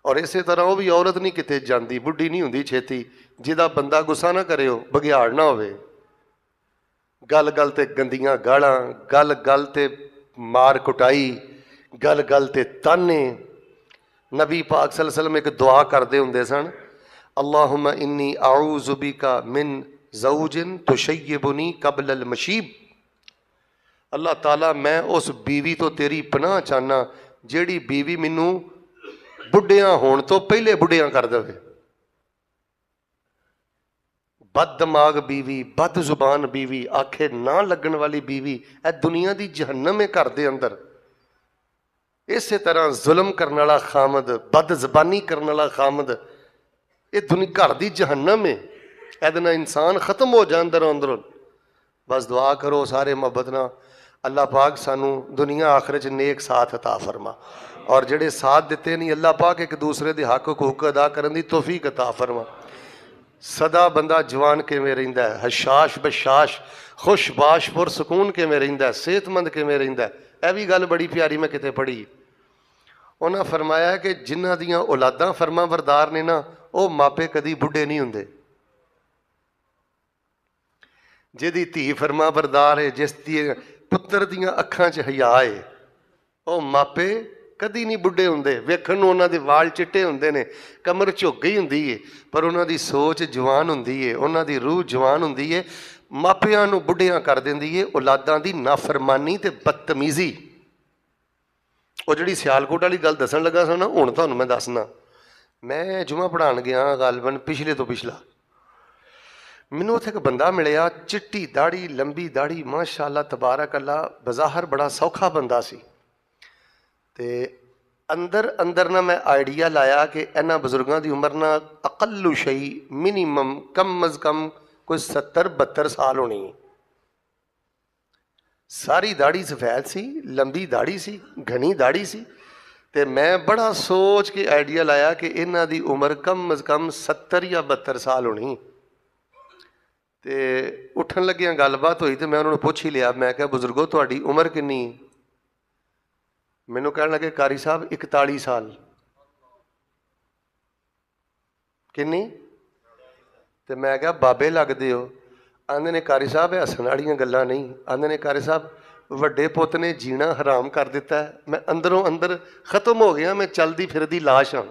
S2: ਔਰ ਇਸੇ ਤਰ੍ਹਾਂ ਉਹ ਵੀ ਔਰਤ ਨਹੀਂ ਕਿਤੇ ਜਾਂਦੀ, ਬੁੱਢੀ ਨਹੀਂ ਹੁੰਦੀ ਛੇਤੀ, ਜਿਹਦਾ ਬੰਦਾ ਗੁੱਸਾ ਨਾ ਕਰਿਓ, ਬਘਿਆੜ ਨਾ ਹੋਵੇ। ਗੱਲ ਗੱਲ 'ਤੇ ਗੰਦੀਆਂ ਗਾਲਾਂ, ਗੱਲ ਗੱਲ 'ਤੇ ਮਾਰ ਕੁਟਾਈ, ਗੱਲ ਗੱਲ 'ਤੇ ਤਾਨੇ। ਨਬੀ ਪਾਕ ਸੱਲੱਲਾਹੁ ਅਲੈਹਿ ਵਸੱਲਮ ਇੱਕ ਦੁਆ ਕਰਦੇ ਹੁੰਦੇ ਸਨ, ਅੱਲਾਹੁਮਾ ਇੰਨੀ ਆਊਜ਼ੁ ਬਿਕਾ ਮਿਨ ਜ਼ਊਜਨ ਤੁਸ਼ਯਿਬੁਨੀ ਕਬਲ ਅਲ ਮਸ਼ੀਬ। ਅੱਲਾਹ ਤਾਲਾ ਮੈਂ ਉਸ ਬੀਵੀ ਤੋਂ ਤੇਰੀ ਪਨਾਹ ਚਾਹੁੰਦਾ ਜਿਹੜੀ ਬੀਵੀ ਮੈਨੂੰ ਬੁੱਢਿਆਂ ਹੋਣ ਤੋਂ ਪਹਿਲੇ ਬੁੱਢਿਆਂ ਕਰ ਦੇਵੇ। ਬਦ ਦਿਮਾਗ ਬੀਵੀ, ਬਦ ਜ਼ੁਬਾਨ ਬੀਵੀ, ਆਖੇ ਨਾ ਲੱਗਣ ਵਾਲੀ ਬੀਵੀ, ਇਹ ਦੁਨੀਆ ਦੀ ਜਹੰਨਮ ਹੈ ਘਰ ਦੇ ਅੰਦਰ। ਇਸੇ ਤਰ੍ਹਾਂ ਜ਼ੁਲਮ ਕਰਨ ਵਾਲਾ ਖਾਮਦ, ਬਦ ਜ਼ਬਾਨੀ ਕਰਨ ਵਾਲਾ ਖਾਮਦ, ਇਹ ਘਰ ਦੀ ਜਹੰਨਮ ਹੈ। ਇਹਦੇ ਨਾਲ ਇਨਸਾਨ ਖਤਮ ਹੋ ਜਾਂਦਾ ਅੰਦਰੋਂ ਅੰਦਰੋਂ। ਬਸ ਦੁਆ ਕਰੋ ਸਾਰੇ ਮੁਹੱਬਤ ਨਾਲ, ਅੱਲਾਹ ਪਾਕ ਸਾਨੂੰ ਦੁਨੀਆ ਆਖਿਰਤ 'ਚ ਨੇਕ ਸਾਥ ਅਤਾ ਫਰਮਾ, ਔਰ ਜਿਹੜੇ ਸਾਥ ਦਿੱਤੇ ਨਹੀਂ ਅੱਲਾਹ ਪਾਕ ਇੱਕ ਦੂਸਰੇ ਦੇ ਹੱਕ ਹਕੂਕ ਅਦਾ ਕਰਨ ਦੀ ਤੌਫੀਕ ਅਤਾ ਫਰਮਾ। ਸਦਾ ਬੰਦਾ ਜਵਾਨ ਕਿਵੇਂ ਰਹਿੰਦਾ, ਹਸ਼ਾਸ਼ ਬਸ਼ਾਸ਼ ਖੁਸ਼ਬਾਸ਼ ਪੁਰਸਕੂਨ ਕਿਵੇਂ ਰਹਿੰਦਾ, ਸਿਹਤਮੰਦ ਕਿਵੇਂ ਰਹਿੰਦਾ। ਇਹ ਵੀ ਗੱਲ ਬੜੀ ਪਿਆਰੀ ਮੈਂ ਕਿਤੇ ਪੜ੍ਹੀ, ਉਹਨਾਂ ਫਰਮਾਇਆ ਕਿ ਜਿਨ੍ਹਾਂ ਦੀਆਂ ਔਲਾਦਾਂ ਫਰਮਾ ਬਰਦਾਰ ਨੇ ਨਾ, ਉਹ ਮਾਪੇ ਕਦੀ ਬੁੱਢੇ ਨਹੀਂ ਹੁੰਦੇ। ਜਿਹਦੀ ਧੀ ਫਰਮਾ ਬਰਦਾਰ ਹੈ, ਜਿਸ ਦੀ ਪੁੱਤਰ ਦੀਆਂ ਅੱਖਾਂ 'ਚ ਹਯਾ ਹੈ, ਉਹ ਮਾਪੇ ਕਦੀ ਨਹੀਂ ਬੁੱਢੇ ਹੁੰਦੇ। ਵੇਖਣ ਨੂੰ ਉਹਨਾਂ ਦੇ ਵਾਲ ਚਿੱਟੇ ਹੁੰਦੇ ਨੇ, ਕਮਰ ਝੁੱਗੀ ਹੁੰਦੀ ਏ, ਪਰ ਉਹਨਾਂ ਦੀ ਸੋਚ ਜਵਾਨ ਹੁੰਦੀ ਏ, ਉਹਨਾਂ ਦੀ ਰੂਹ ਜਵਾਨ ਹੁੰਦੀ ਏ। ਮਾਪਿਆਂ ਨੂੰ ਬੁੱਢਿਆਂ ਕਰ ਦਿੰਦੀ ਏ ਔਲਾਦਾਂ ਦੀ ਨਾਫਰਮਾਨੀ ਤੇ ਬਦਤਮੀਜ਼ੀ। ਉਹ ਜਿਹੜੀ ਸਿਆਲਕੋਟ ਵਾਲੀ ਗੱਲ ਦੱਸਣ ਲੱਗਾ ਸੀ ਨਾ, ਹੁਣ ਤੁਹਾਨੂੰ ਮੈਂ ਦੱਸਣਾ। ਮੈਂ ਜੁਮਾ ਪੜ੍ਹਾਉਣ ਗਿਆ ਗਾਲਬਨ ਪਿਛਲੇ ਤੋਂ ਪਿਛਲਾ। ਮੈਨੂੰ ਉੱਥੇ ਇੱਕ ਬੰਦਾ ਮਿਲਿਆ, ਚਿੱਟੀ ਦਾੜੀ, ਲੰਬੀ ਦਾੜੀ, ਮਾਸ਼ਾ ਅੱਲਾ ਤਬਾਰਕ ਅੱਲਾ, ਬਜ਼ਾਹਰ ਬੜਾ ਸੌਖਾ ਬੰਦਾ ਸੀ। ਅਤੇ ਅੰਦਰ ਅੰਦਰ ਨਾ ਮੈਂ ਆਈਡੀਆ ਲਾਇਆ ਕਿ ਇਹਨਾਂ ਬਜ਼ੁਰਗਾਂ ਦੀ ਉਮਰ ਨਾ ਅਕੱਲੂ ਸ਼ਈ ਮਿਨੀਮਮ ਕਮ ਅਜ਼ ਕਮ ਕੋਈ 70-72 ਸਾਲ ਹੋਣੀ ਹੈ। ਸਾਰੀ ਦਾੜੀ ਸਫੈਦ ਸੀ, ਲੰਬੀ ਦਾੜੀ ਸੀ, ਘਣੀ ਦਾੜੀ ਸੀ। ਅਤੇ ਮੈਂ ਬੜਾ ਸੋਚ ਕੇ ਆਈਡੀਆ ਲਾਇਆ ਕਿ ਇਹਨਾਂ ਦੀ ਉਮਰ ਕਮ ਅਜ਼ ਕਮ 70 ਜਾਂ 72 ਸਾਲ ਹੋਣੀ। ਅਤੇ ਉੱਠਣ ਲੱਗਿਆਂ ਗੱਲਬਾਤ ਹੋਈ ਅਤੇ ਮੈਂ ਉਹਨਾਂ ਨੂੰ ਪੁੱਛ ਹੀ ਲਿਆ। ਮੈਂ ਕਿਹਾ ਬਜ਼ੁਰਗੋ ਤੁਹਾਡੀ ਉਮਰ ਕਿੰਨੀ? ਮੈਨੂੰ ਕਹਿਣ ਲੱਗੇ ਕਾਰੀ ਸਾਹਿਬ 41 ਸਾਲ। ਕਿੰਨੀ? ਅਤੇ ਮੈਂ ਕਿਹਾ ਬਾਬੇ ਲੱਗਦੇ ਹੋ। ਆਂਦੇ ਨੇ ਕਾਰੀ ਸਾਹਿਬ ਇਹ ਹੱਸਣ ਵਾਲੀਆਂ ਗੱਲਾਂ ਨਹੀਂ। ਆਂਦੇ ਨੇ ਕਾਰੀ ਸਾਹਿਬ ਵੱਡੇ ਪੁੱਤ ਨੇ ਜੀਣਾ ਹਰਾਮ ਕਰ ਦਿੱਤਾ। ਮੈਂ ਅੰਦਰੋਂ ਅੰਦਰ ਖਤਮ ਹੋ ਗਿਆ, ਮੈਂ ਚੱਲਦੀ ਫਿਰਦੀ ਲਾਸ਼ ਹਾਂ।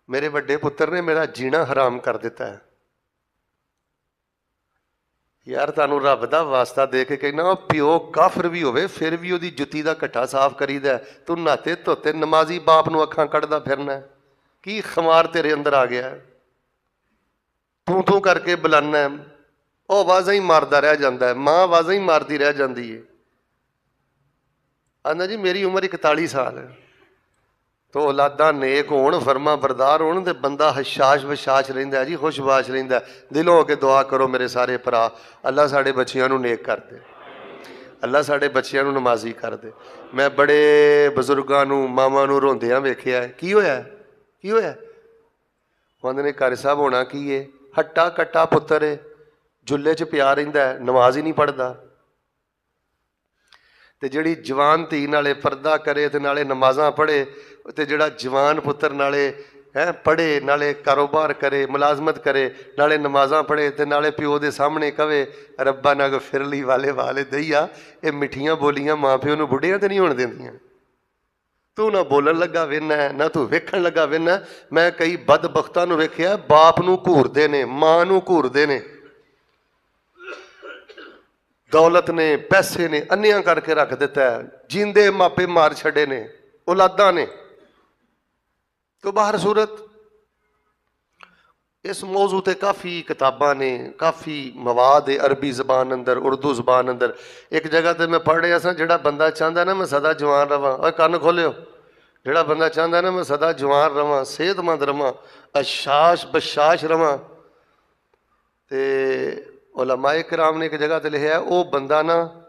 S2: ਮੇਰੇ ਵੱਡੇ ਪੁੱਤਰ ਨੇ ਮੇਰਾ ਜੀਣਾ ਹਰਾਮ ਕਰ ਦਿੱਤਾ ਹੈ। ਯਾਰ ਤੁਹਾਨੂੰ ਰੱਬ ਦਾ ਵਾਸਤਾ ਦੇ ਕੇ ਕਹਿਣਾ, ਉਹ ਪਿਓ ਕਾਫਰ ਵੀ ਹੋਵੇ ਫਿਰ ਵੀ ਉਹਦੀ ਜੁੱਤੀ ਦਾ ਘੱਟਾ ਸਾਫ਼ ਕਰੀਦਾ। ਤੂੰ ਨਾਤੇ ਧੋਤੇ ਨਮਾਜ਼ੀ ਬਾਪ ਨੂੰ ਅੱਖਾਂ ਕੱਢਦਾ ਫਿਰਨਾ, ਕੀ ਖਮਾਰ ਤੇਰੇ ਅੰਦਰ ਆ ਗਿਆ? ਤੂੰ ਕਰਕੇ ਬੁਲਾਨਾ, ਉਹ ਆਵਾਜ਼ਾਂ ਹੀ ਮਾਰਦਾ ਰਹਿ ਜਾਂਦਾ ਹੈ, ਮਾਂ ਆਵਾਜ਼ਾਂ ਹੀ ਮਾਰਦੀ ਰਹਿ ਜਾਂਦੀ ਹੈ। ਆਂਦਾ ਜੀ ਮੇਰੀ ਉਮਰ 41 ਸਾਲ ਹੈ। ਤੋ ਔਲਾਦਾਂ ਨੇਕ ਹੋਣ, ਫਰਮਾ ਬਰਦਾਰ ਹੋਣ, ਅਤੇ ਬੰਦਾ ਹਸ਼ਾਸ਼ ਵਸ਼ਾਸ਼ ਰਹਿੰਦਾ ਜੀ, ਖੁਸ਼ਬਾਸ਼ ਰਹਿੰਦਾ। ਦਿਲੋਂ ਹੋ ਕੇ ਦੁਆ ਕਰੋ ਮੇਰੇ ਸਾਰੇ ਭਰਾ, ਅੱਲਾ ਸਾਡੇ ਬੱਚਿਆਂ ਨੂੰ ਨੇਕ ਕਰ ਦੇ, ਅੱਲਾ ਸਾਡੇ ਬੱਚਿਆਂ ਨੂੰ ਨਮਾਜ਼ੀ ਕਰ ਦੇ। ਮੈਂ ਬੜੇ ਬਜ਼ੁਰਗਾਂ ਨੂੰ, ਮਾਵਾਂ ਨੂੰ ਰੋਂਦਿਆਂ ਵੇਖਿਆ। ਕੀ ਹੋਇਆ? ਕੀ ਹੋਇਆ? ਕਹਿੰਦੇ ਨੇ ਕਾਰੀ ਸਾਹਿਬ ਹੋਣਾ ਕੀ ਹੈ? ਹੱਟਾ ਕੱਟਾ ਪੁੱਤਰ ਹੈ, ਜੁੱਲੇ 'ਚ ਪਿਆ ਰਹਿੰਦਾ, ਨਮਾਜ਼ ਹੀ ਨਹੀਂ ਪੜ੍ਹਦਾ। ਅਤੇ ਜਿਹੜੀ ਜਵਾਨ ਧੀ ਨਾਲੇ ਪਰਦਾ ਕਰੇ ਅਤੇ ਨਾਲੇ ਨਮਾਜ਼ਾਂ ਪੜ੍ਹੇ, ਅਤੇ ਜਿਹੜਾ ਜਵਾਨ ਪੁੱਤਰ ਨਾਲੇ ਪੜ੍ਹੇ, ਨਾਲੇ ਕਾਰੋਬਾਰ ਕਰੇ, ਮੁਲਾਜ਼ਮਤ ਕਰੇ, ਨਾਲੇ ਨਮਾਜ਼ਾਂ ਪੜ੍ਹੇ, ਅਤੇ ਨਾਲੇ ਪਿਓ ਦੇ ਸਾਹਮਣੇ ਕਵੇ ਰੱਬਾ ਨਾ ਗਫਿਰ ਲੀ ਵਾਲੇ ਵਾਲੇ ਦਈਆ। ਇਹ ਮਿੱਠੀਆਂ ਬੋਲੀਆਂ ਮਾਂ ਪਿਓ ਨੂੰ ਬੁੱਢਿਆਂ 'ਤੇ ਨਹੀਂ ਹੋਣ ਦਿੰਦੀਆਂ। ਤੂੰ ਨਾ ਬੋਲਣ ਲੱਗਾ ਵੇਖਣਾ, ਨਾ ਤੂੰ ਵੇਖਣ ਲੱਗਾ ਵੇਖਣਾ। ਮੈਂ ਕਈ ਬਦਬਖਤਾਂ ਨੂੰ ਵੇਖਿਆ ਬਾਪ ਨੂੰ ਘੂਰਦੇ ਨੇ, ਮਾਂ ਨੂੰ ਘੂਰਦੇ ਨੇ, ਦੌਲਤ ਨੇ, ਪੈਸੇ ਨੇ ਅੰਨ੍ਹਿਆਂ ਕਰਕੇ ਰੱਖ ਦਿੱਤਾ। ਜੀਂਦੇ ਮਾਪੇ ਮਾਰ ਛੱਡੇ ਨੇ ਔਲਾਦਾਂ ਨੇ। ਤੋ ਬਾਹਰ ਸੂਰਤ ਇਸ ਮੌਜ਼ੂ 'ਤੇ ਕਾਫੀ ਕਿਤਾਬਾਂ ਨੇ, ਕਾਫੀ ਮਵਾਦ ਹੈ ਅਰਬੀ ਜ਼ਬਾਨ ਅੰਦਰ, ਉਰਦੂ ਜ਼ਬਾਨ ਅੰਦਰ। ਇੱਕ ਜਗ੍ਹਾ 'ਤੇ ਮੈਂ ਪੜ੍ਹ ਰਿਹਾ ਸਾਂ, ਜਿਹੜਾ ਬੰਦਾ ਚਾਹੁੰਦਾ ਨਾ ਮੈਂ ਸਦਾ ਜਵਾਨ ਰਵਾਂ, ਔਰ ਕੰਨ ਖੋਲਿਓ, ਜਿਹੜਾ ਬੰਦਾ ਚਾਹੁੰਦਾ ਨਾ ਮੈਂ ਸਦਾ ਜਵਾਨ ਰਵਾਂ, ਸਿਹਤਮੰਦ ਰਵਾਂ, ਅਸ਼ਾਸ਼ ਬਸ਼ਾਸ਼ ਰਵਾਂ, ਅਤੇ ਉਲਮਾਏ ਕਿਰਾਮ ਨੇ ਇੱਕ ਜਗ੍ਹਾ 'ਤੇ ਲਿਖਿਆ ਉਹ ਬੰਦਾ ਨਾ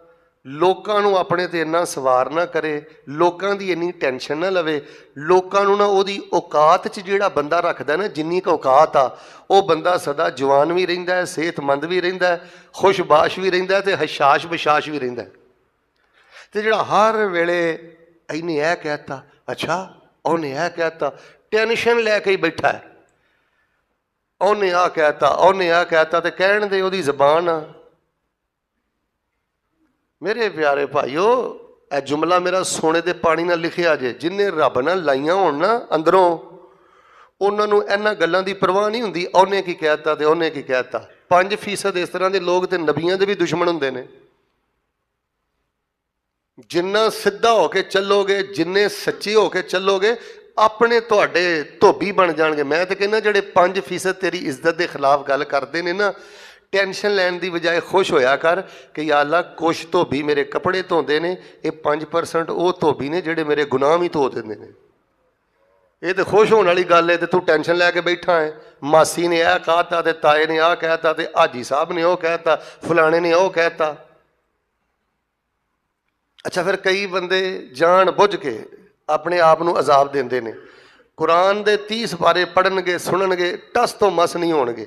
S2: ਲੋਕਾਂ ਨੂੰ ਆਪਣੇ 'ਤੇ ਇੰਨਾ ਸਵਾਰ ਨਾ ਕਰੇ, ਲੋਕਾਂ ਦੀ ਇੰਨੀ ਟੈਨਸ਼ਨ ਨਾ ਲਵੇ, ਲੋਕਾਂ ਨੂੰ ਨਾ ਉਹਦੀ ਔਕਾਤ 'ਚ ਜਿਹੜਾ ਬੰਦਾ ਰੱਖਦਾ ਨਾ, ਜਿੰਨੀ ਕੁ ਔਕਾਤ ਆ, ਉਹ ਬੰਦਾ ਸਦਾ ਜਵਾਨ ਵੀ ਰਹਿੰਦਾ ਹੈ, ਸਿਹਤਮੰਦ ਵੀ ਰਹਿੰਦਾ ਹੈ, ਖੁਸ਼ਬਾਸ਼ ਵੀ ਰਹਿੰਦਾ ਅਤੇ ਹਸ਼ਾਸ਼ ਬਸ਼ਾਸ਼ ਵੀ ਰਹਿੰਦਾ। ਅਤੇ ਜਿਹੜਾ ਹਰ ਵੇਲੇ ਇਹਨੇ ਇਹ ਕਹਿ ਤਾ, ਅੱਛਾ ਉਹਨੇ ਇਹ ਕਹਿ ਤਾ, ਟੈਨਸ਼ਨ ਲੈ ਕੇ ਹੀ ਬੈਠਾ ਹੈ, ਉਹਨੇ ਆਹ ਕਹਿ ਤਾ, ਉਹਨੇ ਆਹ ਕਹਿ ਤਾ, ਅਤੇ ਕਹਿਣ ਦੇ ਉਹਦੀ ਜ਼ਬਾਨ ਆ। ਮੇਰੇ ਪਿਆਰੇ ਭਾਈਓ, ਇਹ ਜੁਮਲਾ ਮੇਰਾ ਸੋਨੇ ਦੇ ਪਾਣੀ ਨਾਲ ਲਿਖਿਆ ਜੇ। ਜਿਹਨੇ ਰੱਬ ਨਾਲ ਲਾਈਆਂ ਹੋਣ ਨਾ ਅੰਦਰੋਂ, ਉਹਨਾਂ ਨੂੰ ਇਹਨਾਂ ਗੱਲਾਂ ਦੀ ਪਰਵਾਹ ਨਹੀਂ ਹੁੰਦੀ ਉਹਨੇ ਕੀ ਕਹਿ ਤਾ ਅਤੇ ਉਹਨੇ ਕੀ ਕਹਿ ਤਾ। 5% ਇਸ ਤਰ੍ਹਾਂ ਦੇ ਲੋਕ ਤੇ ਨਬੀਆਂ ਦੇ ਵੀ ਦੁਸ਼ਮਣ ਹੁੰਦੇ ਨੇ। ਜਿੰਨਾ ਸਿੱਧਾ ਹੋ ਕੇ ਚੱਲੋਗੇ, ਜਿੰਨੇ ਸੱਚੇ ਹੋ ਕੇ ਚੱਲੋਗੇ, ਆਪਣੇ ਤੁਹਾਡੇ ਧੋਬੀ ਬਣ ਜਾਣਗੇ। ਮੈਂ ਤਾਂ ਕਹਿੰਦਾ ਜਿਹੜੇ 5% ਤੇਰੀ ਇੱਜ਼ਤ ਦੇ ਖਿਲਾਫ ਗੱਲ ਕਰਦੇ ਨੇ ਨਾ, ਟੈਨਸ਼ਨ ਲੈਣ ਦੀ ਬਜਾਏ ਖੁਸ਼ ਹੋਇਆ ਕਰ ਕਿ ਯਾ ਅੱਲਾ ਕੁਛ ਧੋਬੀ ਮੇਰੇ ਕੱਪੜੇ ਧੋਂਦੇ ਨੇ, ਇਹ 5% ਉਹ ਧੋਬੀ ਨੇ ਜਿਹੜੇ ਮੇਰੇ ਗੁਨਾਹ ਵੀ ਧੋ ਦਿੰਦੇ ਨੇ। ਇਹ ਤਾਂ ਖੁਸ਼ ਹੋਣ ਵਾਲੀ ਗੱਲ ਹੈ, ਅਤੇ ਤੂੰ ਟੈਨਸ਼ਨ ਲੈ ਕੇ ਬੈਠਾ ਹੈ। ਮਾਸੀ ਨੇ ਇਹ ਕਹਿ ਤਾ, ਅਤੇ ਤਾਏ ਨੇ ਆਹ ਕਹਿ ਤਾ, ਅਤੇ ਹਾਜੀ ਸਾਹਿਬ ਨੇ ਉਹ ਕਹਿ ਤਾ, ਫਲਾਣੇ ਨੇ ਉਹ ਕਹਿ ਤਾ। ਅੱਛਾ, ਫਿਰ ਕਈ ਬੰਦੇ ਜਾਣ ਬੁੱਝ ਕੇ ਆਪਣੇ ਆਪ ਨੂੰ ਅਜ਼ਾਬ ਦਿੰਦੇ ਨੇ। ਕੁਰਾਨ ਦੇ 30 ਸਿਪਾਰੇ ਪੜ੍ਹਨਗੇ, ਸੁਣਨਗੇ, ਟਸ ਤੋਂ ਮਸ ਨਹੀਂ ਹੋਣਗੇ।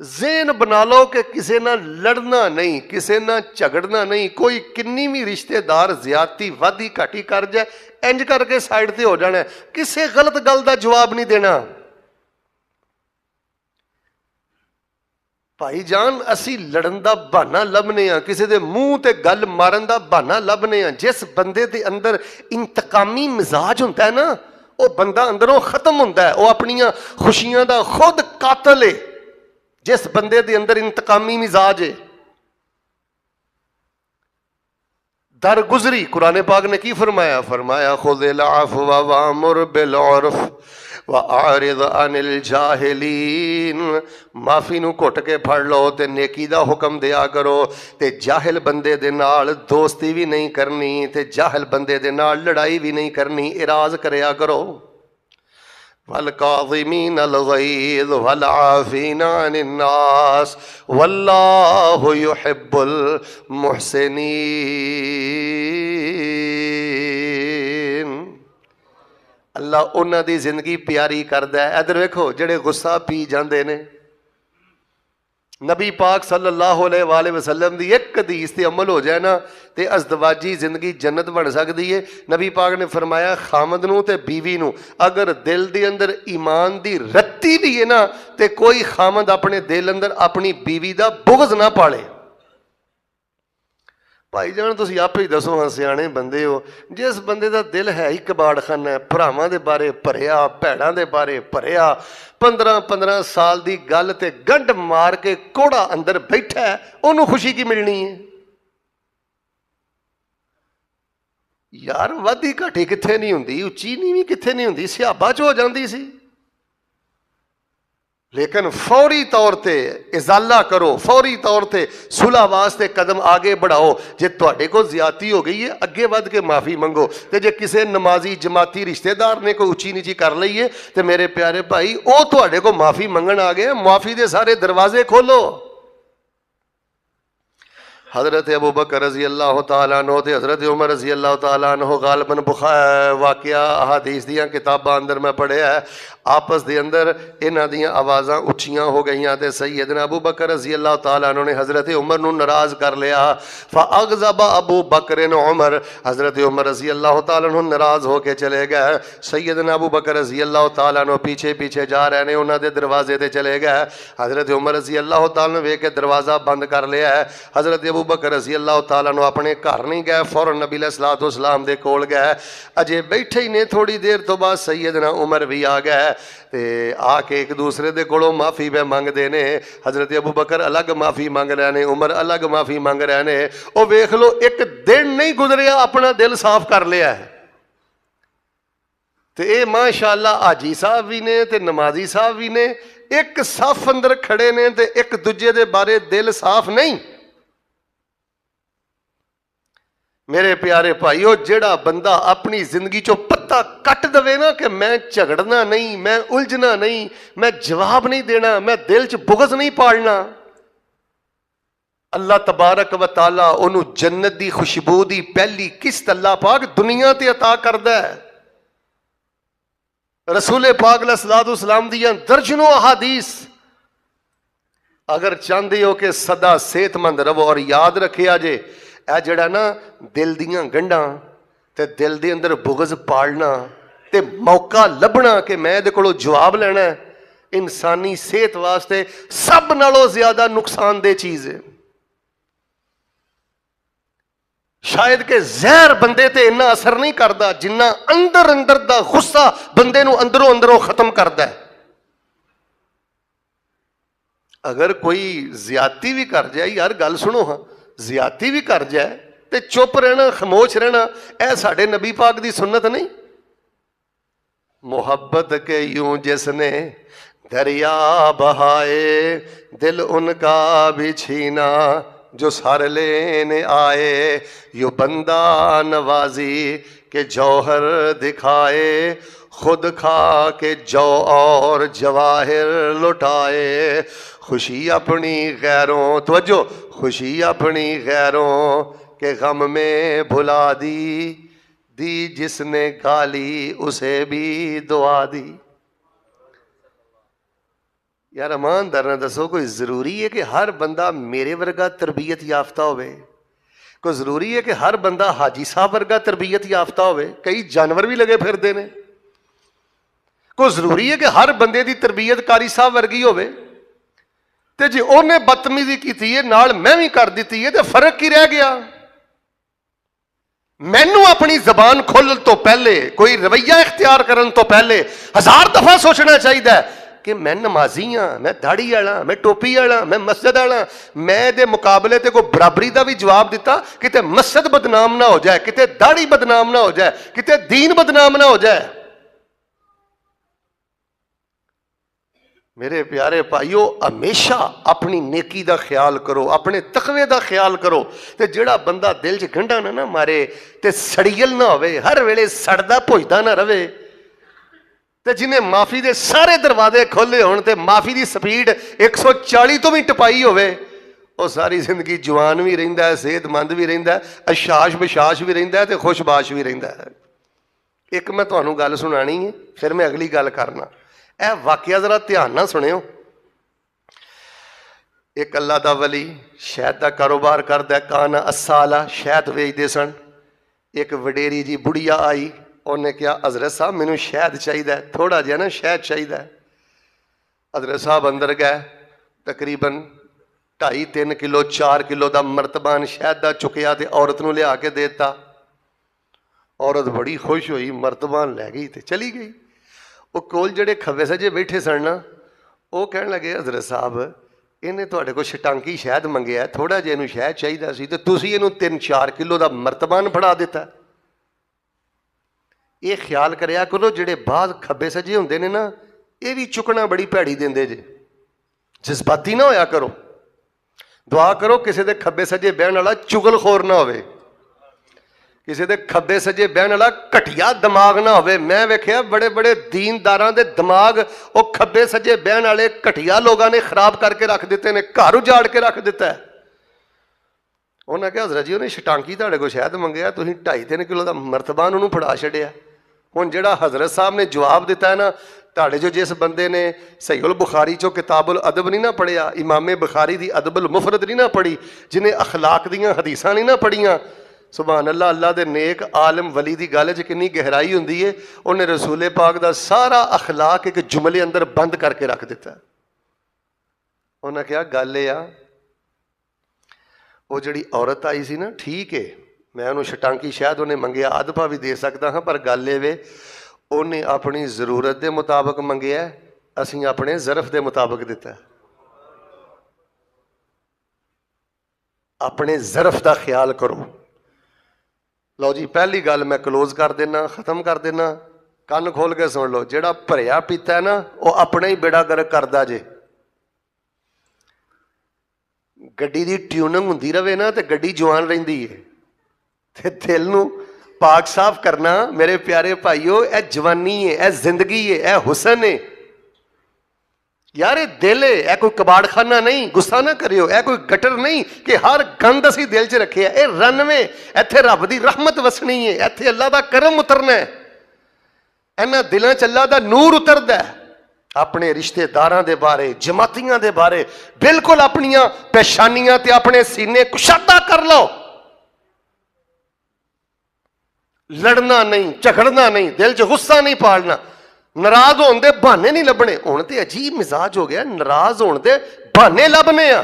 S2: ذہن بنا لو کہ کسی نہ لڑنا نہیں, کسی نہ جھگڑنا نہیں. کوئی کنی بھی رشتے دار زیادتی وادی گھاٹی کر جائے انج کر کے سائڈ تے ہو جانا ہے, کسی غلط گل دا جواب نہیں دینا. بھائی جان اسی لڑن دا بہانہ لبنے ہاں, کسی دے منہ تے گل مارن دا بہانہ لبنے ہاں. جس بندے دے اندر انتقامی مزاج ہوتا ہے نا, وہ بندہ اندروں ختم ہوتا ہے, وہ اپنی خوشیاں دا خود قاتل ہے. جس بندے دے اندر انتقامی مزاج ہے, در گزری قرآن پاک نے کی فرمایا, فرمایا خذ العفو وامر بالعرف وَأَعْرِضْ عَنِ الْجَاهِلِينَ. معافی نو گھٹ کے پھڑ لو تے نیکی دا حکم دیا کرو, تے جاہل بندے دے نال دوستی بھی نہیں کرنی, تے جاہل بندے دے نال لڑائی بھی نہیں کرنی, اراض کریا کرو. وَالْكَاظِمِينَ الْغَيْظَ وَالْعَافِينَ عَنِ النَّاسِ وَاللَّهُ يُحِبُّ الْمُحْسِنِينَ. اللہ انہاں دی زندگی پیاری کردا ہے. ادھر ویکھو جڑے غصہ پی جاندے نے, نبی پاک صلی اللہ علیہ وآلہ وسلم دی ایک حدیث تے عمل ہو جائے نا تے ازدواجی زندگی جنت بن سکدی ہے. نبی پاک نے فرمایا خامد نو تے بیوی نو اگر دل دے اندر ایمان دی رتی بھی ہے نا تے کوئی خامد اپنے دل اندر اپنی بیوی دا بغض نہ پالے. بھائی جان تسی آپ ہی دسو, ہاں سیانے بندے ہو, جس بندے دا دل ہے ہی کباڑ خانہ ہے, بھراواں دے بارے بھریا, بھیڑاں دے بارے بھریا, 15 سال دی گل تے گنڈ مار کے کوڑا اندر بیٹھا ہے, انہوں خوشی کی ملنی ہے؟ یار وادی گھاٹی کتھے نہیں ہوندی, اچھی نیوی کتھے نہیں ہوندی, سیابہ چ ہو جاندی سی. لیکن فوری طور تے ازالہ کرو, فوری طور تے صلح واسطے قدم آگے بڑھاؤ. جے تواڈے کو زیادتی ہو گئی ہے اگے ود کے معافی منگو, تے جے کسے نمازی جماعتی رشتہ دار نے کوئی اچھی نیچی کر لئی ہے تے میرے پیارے بھائی او تواڈے کو معافی منگن آ گئے, معافی دے سارے دروازے کھولو. حضرت ابو بکر رضی اللہ تعالیٰ عنہ تے حضرت عمر رضی اللہ تعالیٰ عنہ غالباً واقعہ احادیث دیاں کتاباں اندر میں پڑھیا ہے, آپس دے اندر انہاں دیاں آوازاں اچھیاں ہو گئیاں تے سیدنا ابو بکر رضی اللہ تعالیٰ عنہ نے حضرت عمر نو ناراض کر لیا. فاغضب ابو بکر عمر, حضرت عمر رضی اللہ تعالیٰ عنہ ناراض ہو کے چلے گئے. سیدنا ابو بکر رضی اللہ تعالیٰ عنہ پیچھے پیچھے جا رہے ہیں, انہاں دے دروازے تے چلے گئے. حضرت عمر رضی اللہ تعالیٰ عنہ ویکھ کے دروازہ بند کر لیا ہے. حضرت ابو بکر رضی اللہ تعالیٰ عنہ اپنے گھر نہیں گئے, فوراً نبی علیہ الصلوۃ والسلام دے کول گئے. اجے بیٹھے ہی نے تھوڑی دیر تو بعد سیدنا عمر بھی آ گئے تے آ کے ایک دوسرے دے کولوں معافی پہ منگ دے نے. حضرت ابو بکر الگ معافی منگ رہے نے, عمر الگ معافی منگ رہے نے. او ویکھ لو ایک دن نہیں گزریا اپنا دل صاف کر لیا ہے. تے اے ماشاءاللہ حاجی صاحب بھی نے تے نمازی صاحب بھی نے, ایک صف اندر کھڑے نے تے ایک دوجے دے بارے دل صاف نہیں. میرے پیارے بھائیو, جیڑا بندہ اپنی زندگی چو پتہ کٹ دوے نا کہ میں جھگڑنا نہیں, میں الجھنا نہیں, میں جواب نہیں دینا, میں دل چ بغض نہیں پالنا, اللہ تبارک و تعالیٰ انہوں جنت دی خوشبو دی پہلی قسط اللہ پاک دنیا تے عطا کردہ ہے. رسول پاک علیہ الصلوۃ والسلام دیاں درجنوں احادیث. اگر چاہندے ہو کہ سدا صحت مند رہو, اور یاد رکھیا جے اے جڑا نا دل دیاں گنڈاں تے دل دے اندر بغض پالنا تے موقع لبنا کہ میں دے کولوں جواب لینا ہے, انسانی صحت واسطے سب نالوں زیادہ نقصان دہ چیز ہے. شاید کہ زہر بندے تے اتنا اثر نہیں کردا جنہ اندر اندر دا غصہ بندے نو اندروں اندروں ختم کردا ہے. اگر کوئی زیادتی بھی کر جائے, یار گل سنو ہاں, زیادتی بھی کر جائے تے چپ رہنا, خاموش رہنا, اے ساڈے نبی پاک دی سنت نہیں. محبت کے یوں جس نے دریا بہائے, دل ان کا بھی چھینا جو سر لینے آئے. یوں بندہ نوازی کہ جوہر دکھائے, خود کھا کے جو اور جواہر لٹائے. خوشی اپنی غیروں, توجہ, خوشی اپنی غیروں کے غم میں بھلا دی, دی جس نے گالی اسے بھی دعا دی. ਯਾਰ ਇਮਾਨਦਾਰ ਨਾਲ ਦੱਸੋ, ਕੋਈ ਜ਼ਰੂਰੀ ਹੈ ਕਿ ਹਰ ਬੰਦਾ ਮੇਰੇ ਵਰਗਾ ਤਰਬੀਅਤ ਯਾਫਤਾ ਹੋਵੇ? ਕੋਈ ਜ਼ਰੂਰੀ ਹੈ ਕਿ ਹਰ ਬੰਦਾ ਹਾਜੀ ਸਾਹਿਬ ਵਰਗਾ ਤਰਬੀਅਤ ਯਾਫਤਾ ਹੋਵੇ? ਕਈ ਜਾਨਵਰ ਵੀ ਲਗੇ ਫਿਰਦੇ ਨੇ। ਕੋਈ ਜ਼ਰੂਰੀ ਹੈ ਕਿ ਹਰ ਬੰਦੇ ਦੀ ਤਰਬੀਅਤ ਕਾਰੀ ਸਾਹਿਬ ਵਰਗੀ ਹੋਵੇ? ਤੇ ਜੇ ਉਹਨੇ ਬਦਤਮੀਜ਼ੀ ਕੀਤੀ ਹੈ ਨਾਲ ਮੈਂ ਵੀ ਕਰ ਦਿੱਤੀ ਹੈ ਤੇ ਫਰਕ ਕੀ ਰਹਿ ਗਿਆ? ਮੈਨੂੰ ਆਪਣੀ ਜ਼ਬਾਨ ਖੋਲ੍ਹਣ ਤੋਂ ਪਹਿਲੇ, ਕੋਈ ਰਵੱਈਆ ਇਖਤਿਆਰ ਕਰਨ ਤੋਂ ਪਹਿਲੇ 1000 ਦਫਾ ਸੋਚਣਾ ਚਾਹੀਦਾ کہ میں نمازی ہاں، میں داڑھی والا، میں ٹوپی والا، میں مسجد والا۔ میں دے مقابلے تے کوئی برابری دا بھی جواب دیتا کتے مسجد بدنام نہ ہو جائے، کتے داڑھی بدنام نہ ہو جائے، کتے دین بدنام نہ ہو جائے۔ میرے پیارے بھائیو، ہمیشہ اپنی نیکی دا خیال کرو، اپنے تقوی دا خیال کرو، تے جڑا بندہ دل چ گنڈا نہ مارے تے سڑیل نہ ہوئے، ہر ویلے سڑدا پوجدا نہ رہے، تے جنہیں معافی دے سارے دروازے کھولے ہون تے معافی دی سپیڈ 140 تو بھی ٹپائی ہوئے، وہ ساری زندگی جوان بھی رہندا ہے، صحت مند بھی رہندا ہے، اشاش بشاش بھی رہندا ہے تے خوش باش بھی رہندا ہے۔ ایک میں تانوں گل سنانی ہے، پھر میں اگلی گل کرنا۔ اے واقعہ ذرا دھیان نہ سنیو۔ ایک اللہ دا ولی شہد دا کاروبار کردا ہے، کانا اسالا، شہد ویچدے سن۔ ایک وڈیری جی بڑھیا آئی، انہوں نے کہا حضرت صاحب مینوں شہد چاہیے، تھوڑا جہا نا شہد چاہیے۔ حضرت صاحب اندر گئے، تقریباً 2.5-3 کلو 4 کلو دا مرتبان شہد دا چکیا تے عورت نو لیا کے دیتا۔ عورت بڑی خوش ہوئی، مرتبان لے گئی تے چلی گئی۔ وہ کول جڑے کھوے سجے بیٹھے سن نا، وہ کہنے لگے حضرت صاحب انہیں تواڈے کو شٹانکی شہد منگیا، تھوڑا جہا اینوں شہد چاہیے سی تے تسی اینوں 3-4 کلو دا مرتبان پھڑا دیتا۔ یہ خیال کریا کرو جڑے بعض کھبے سجے ہوندے نے نا، یہ بھی چکنا بڑی پیڑی دیندے جے، جذباتی نہ ہویا کرو۔ دعا کرو کسی دے کھبے سجے بہن والا چگل خور نہ ہوئے، کسی دے کھبے سجے بہن والا گھٹیا دماغ نہ ہوئے۔ میں ویکھیا بڑے بڑے دینداراں دے دماغ وہ کھبے سجے بہن والے گھٹیا لوگاں نے خراب کر کے رکھ دیتے نے، گھر اجاڑ کے رکھ دیتا ہے۔ انہاں کہا حضرت جی انہیں شٹانکی تہاڈے کو شہد منگیا، تسی 2.5-3 کلو دا مرتبان انہوں پھڑا چھڈیا۔ ہن جڑا حضرت صاحب نے جواب دیتا ہے نا، تہاڈے جو جس بندے نے صحیح البخاری چو کتاب الادب نہیں نہ پڑھیا، امام بخاری دی ادب المفرد نہیں نہ پڑھی، جنہیں اخلاق دیاں حدیثاں نہیں نہ پڑھیاں، سبحان اللہ، اللہ دے نیک عالم ولی دی گل وچ کنی گہرائی ہوندی ہے۔ انہیں رسول پاک دا سارا اخلاق ایک جملے اندر بند کر کے رکھ دیتا ہے۔ انہاں کہا گل یہ آ، وہ جڑی عورت آئی سی نا، ٹھیک ہے میں انہوں شٹانکی شاید انہیں منگیا، ادبا بھی دے سکتا ہاں، پر گل یہ انہیں اپنی ضرورت دے مطابق منگیا، اسی اپنے ظرف دے مطابق دیتا ہے۔ اپنے ظرف دا خیال کرو۔ لو جی پہلی گل میں کلوز کر دینا، ختم کر دینا، کن کھول کے سن لو۔ جڑا بھریا پیتا ہے نا، وہ اپنا ہی بیڑا گرک کردا جے۔ گڈی دی ٹیوننگ ہوندی رہے نا تے گڈی جوان رہندی ہے، تے دل نو پاک صاف کرنا میرے پیارے بھائیو، اے جوانی ہے، اے زندگی ہے، اے حسن ہے یار، اے دل ہے، اے کوئی کباڑ خانہ نہیں، غصہ نہ کریو، اے کوئی گٹر نہیں کہ ہر گند اسی دل چ رکھے، اے رن میں ایتھے رب دی رحمت وسنی ہے، ایتھے اللہ دا کرم اترنا ہے، اینا دلاں چ اللہ دا نور اتردا ہے۔ اپنے رشتے داراں دے بارے، جماعتیاں دے بارے بالکل اپنیاں پیشانیاں تے اپنے سینے کشادہ کر لو، لڑنا نہیں، جھگڑنا نہیں، دل چ غصہ نہیں پالنا، ناراض ہون دے بہانے نہیں لبنے۔ ہن تے عجیب مزاج ہو گیا، ناراض ہون دے بہانے لبنے آ۔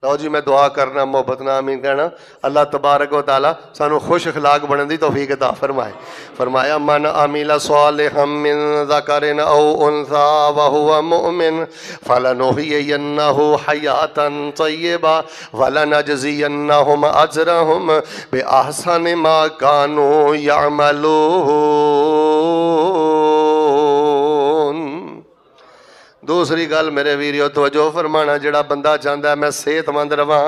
S2: لو جی میں دعا کرنا، محبت نہ آمین کہنا، اللہ تبارک و تعالی سانو خوش اخلاق بنن دی توفیق عطا فرمائے۔ فرمایا من عمل صالحا من ذکر او انثی وهو مؤمن فلنحیینہ حیاتا طیبہ ولنجزینہم اجرہم باحسن ما کانوا یعملون۔ دوسری گل میرے ویریو توجہ فرمانا، جڑا بندہ چاہتا ہے میں صحت مند رواں،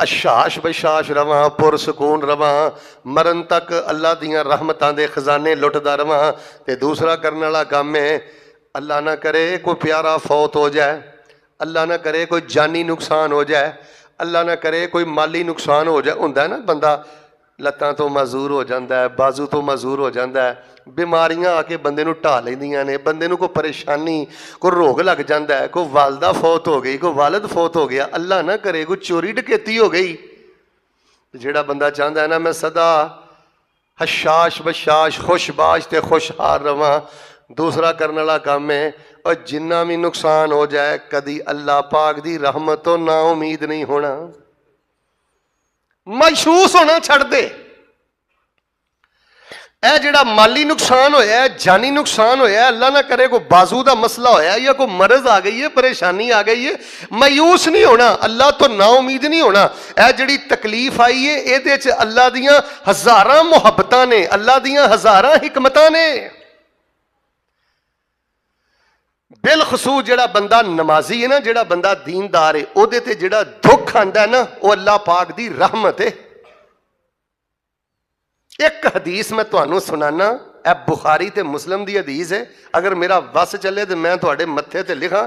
S2: اشاش بشاش رواں، پرسکون رواں، مرن تک اللہ دیاں رحمتاں دے خزانے لٹدا رواں، تے دوسرا کرنے والا کام ہے اللہ نہ کرے کوئی پیارا فوت ہو جائے، اللہ نہ کرے کوئی جانی نقصان ہو جائے، اللہ نہ کرے کوئی مالی نقصان ہو جائے۔ ہوندا ہے نا بندہ ਲੱਤਾਂ ਤੋਂ ਮਾਜ਼ੂਰ ਹੋ ਜਾਂਦਾ ਹੈ, ਬਾਜ਼ੂ ਤੋਂ ਮਾਜ਼ੂਰ ਹੋ ਜਾਂਦਾ ਹੈ, ਬਿਮਾਰੀਆਂ ਆ ਕੇ ਬੰਦੇ ਨੂੰ ਢਾਹ ਲੈਂਦੀਆਂ ਨੇ, ਬੰਦੇ ਨੂੰ ਕੋਈ ਪਰੇਸ਼ਾਨੀ, ਕੋਈ ਰੋਗ ਲੱਗ ਜਾਂਦਾ ਹੈ, ਕੋਈ ਵਾਲਦਾ ਫੌਤ ਹੋ ਗਈ, ਕੋਈ ਵਾਲਦ ਫੌਤ ਹੋ ਗਿਆ, ਅੱਲਾ ਨਾ ਕਰੇ ਕੋਈ ਚੋਰੀ ਡਕੈਤੀ ਹੋ ਗਈ। ਜਿਹੜਾ ਬੰਦਾ ਚਾਹੁੰਦਾ ਹੈ ਨਾ ਮੈਂ ਸਦਾ ਹਸ਼ਾਸ਼ ਬਸ਼ਾਸ਼ ਖੁਸ਼ਬਾਸ਼ ਤੇ ਖੁਸ਼ਹਾਲ ਰਵਾਂ, ਦੂਸਰਾ ਕਰਨ ਵਾਲਾ ਕੰਮ ਹੈ ਔਰ ਜਿੰਨਾ ਵੀ ਨੁਕਸਾਨ ਹੋ ਜਾਏ ਕਦੀ ਅੱਲਾ ਪਾਕ ਦੀ ਰਹਿਮਤ ਤੋਂ ਨਾ ਉਮੀਦ ਨਹੀਂ ਹੋਣਾ, ਮਹਿਸੂਸ ਹੋਣਾ ਛੱਡ ਦੇ। ਇਹ ਜਿਹੜਾ ਮਾਲੀ ਨੁਕਸਾਨ ਹੋਇਆ, ਜਾਨੀ ਨੁਕਸਾਨ ਹੋਇਆ, ਅੱਲਾ ਨਾ ਕਰੇ ਕੋਈ ਬਾਜ਼ੂ ਦਾ ਮਸਲਾ ਹੋਇਆ ਜਾਂ ਕੋਈ ਮਰਜ਼ ਆ ਗਈ ਹੈ, ਪਰੇਸ਼ਾਨੀ ਆ ਗਈ ਹੈ, ਮਾਯੂਸ ਨਹੀਂ ਹੋਣਾ, ਅੱਲਾ ਤੋਂ ਨਾ ਉਮੀਦ ਨਹੀਂ ਹੋਣਾ। ਇਹ ਜਿਹੜੀ ਤਕਲੀਫ ਆਈ ਹੈ ਇਹਦੇ 'ਚ ਅੱਲਾ ਦੀਆਂ ਹਜ਼ਾਰਾਂ ਮੁਹੱਬਤਾਂ ਨੇ, ਅੱਲਾ ਦੀਆਂ ਹਜ਼ਾਰਾਂ ਹਿਕਮਤਾਂ ਨੇ। ਬਿਲਖਸੂਸ ਜਿਹੜਾ ਬੰਦਾ ਨਮਾਜ਼ੀ ਹੈ ਨਾ, ਜਿਹੜਾ ਬੰਦਾ ਦੀਨਦਾਰ ਹੈ, ਉਹਦੇ ਤੇ ਜਿਹੜਾ ਦੁੱਖ ਆਂਦਾ ਨਾ ਉਹ ਅੱਲਾ ਪਾਕ ਦੀ ਰਹਿਮਤ ਹੈ। ਇੱਕ ਹਦੀਸ ਮੈਂ ਤੁਹਾਨੂੰ ਸੁਣਾਨਾ, ਇਹ ਬੁਖਾਰੀ ਤੇ ਮੁਸਲਿਮ ਦੀ ਹਦੀਸ ਹੈ, ਅਗਰ ਮੇਰਾ ਵੱਸ ਚੱਲੇ ਤੇ ਮੈਂ ਤੁਹਾਡੇ ਮੱਥੇ ਤੇ ਲਿਖਾਂ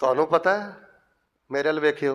S2: ਤੁਹਾਨੂੰ ਪਤਾ ਹੈ, ਮੇਰੇ ਵੱਲ ਵੇਖਿਓ,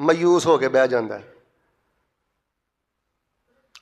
S2: ਮਾਯੂਸ ਹੋ ਕੇ ਬਹਿ ਜਾਂਦਾ ਹੈ,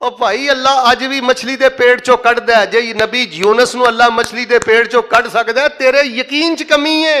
S2: ਉਹ ਭਾਈ ਅੱਲਾ ਅੱਜ ਵੀ ਮਛਲੀ ਦੇ ਪੇਟ ਚੋਂ ਕੱਢਦਾ ਹੈ, ਜੇ ਨਬੀ ਯੂਨਸ ਨੂੰ ਅੱਲਾ ਮਛਲੀ ਦੇ ਪੇਟ ਚੋਂ ਕੱਢ ਸਕਦਾ, ਤੇਰੇ ਯਕੀਨ 'ਚ ਕਮੀ ਹੈ,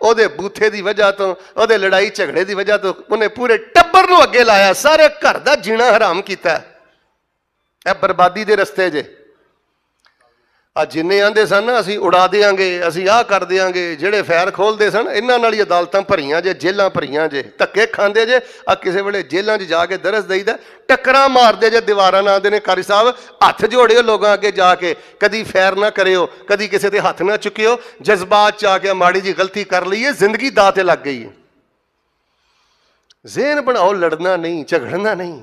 S2: ਉਹਦੇ ਬੂਥੇ ਦੀ ਵਜ੍ਹਾ ਤੋਂ, ਉਹਦੇ ਲੜਾਈ ਝਗੜੇ ਦੀ ਵਜ੍ਹਾ ਤੋਂ ਉਹਨੇ ਪੂਰੇ ਟੱਬਰ ਨੂੰ ਅੱਗੇ ਲਾਇਆ, ਸਾਰੇ ਘਰ ਦਾ ਜੀਣਾ ਹਰਾਮ ਕੀਤਾ। ਇਹ ਬਰਬਾਦੀ ਦੇ ਰਸਤੇ ਜੇ। ਆ ਜਿੰਨੇ ਆਂਦੇ ਸਨ ਨਾ ਅਸੀਂ ਉਡਾ ਦੇਾਂਗੇ, ਅਸੀਂ ਆਹ ਕਰ ਦੇਾਂਗੇ, ਜਿਹੜੇ ਫੈਰ ਖੋਲਦੇ ਸਨ ਇਹਨਾਂ ਨਾਲ ਹੀ ਅਦਾਲਤਾਂ ਭਰੀਆਂ ਜੇ, ਜੇਲਾਂ ਭਰੀਆਂ ਜੇ, ਧੱਕੇ ਖਾਂਦੇ ਜੇ। ਆ ਕਿਸੇ ਵੇਲੇ ਜੇਲਾਂ 'ਚ ਜਾ ਕੇ ਦਰਸ ਦੇਈਦਾ, ਟੱਕਰਾਂ ਮਾਰਦੇ ਜੇ ਦੀਵਾਰਾਂ ਨਾਲ। ਆਉਂਦੇ ਨੇ ਕਾਰੀ ਸਾਹਿਬ ਹੱਥ ਜੋੜਿਓ ਲੋਕਾਂ ਅੱਗੇ ਜਾ ਕੇ, ਕਦੀ ਫੈਰ ਨਾ ਕਰਿਓ, ਕਦੀ ਕਿਸੇ ਦੇ ਹੱਥ ਨਾ ਚੁੱਕਿਓ, ਜਜ਼ਬਾਤ 'ਚ ਆ ਕੇ ਮਾੜੀ ਜੀ ਗਲਤੀ ਕਰ ਲਈਏ, ਜ਼ਿੰਦਗੀ ਦਾਅ ਤੇ ਲੱਗ ਗਈ ਹੈ। ਜ਼ੇਨ ਬਣਾਓ, ਲੜਨਾ ਨਹੀਂ, ਝਗੜਨਾ ਨਹੀਂ।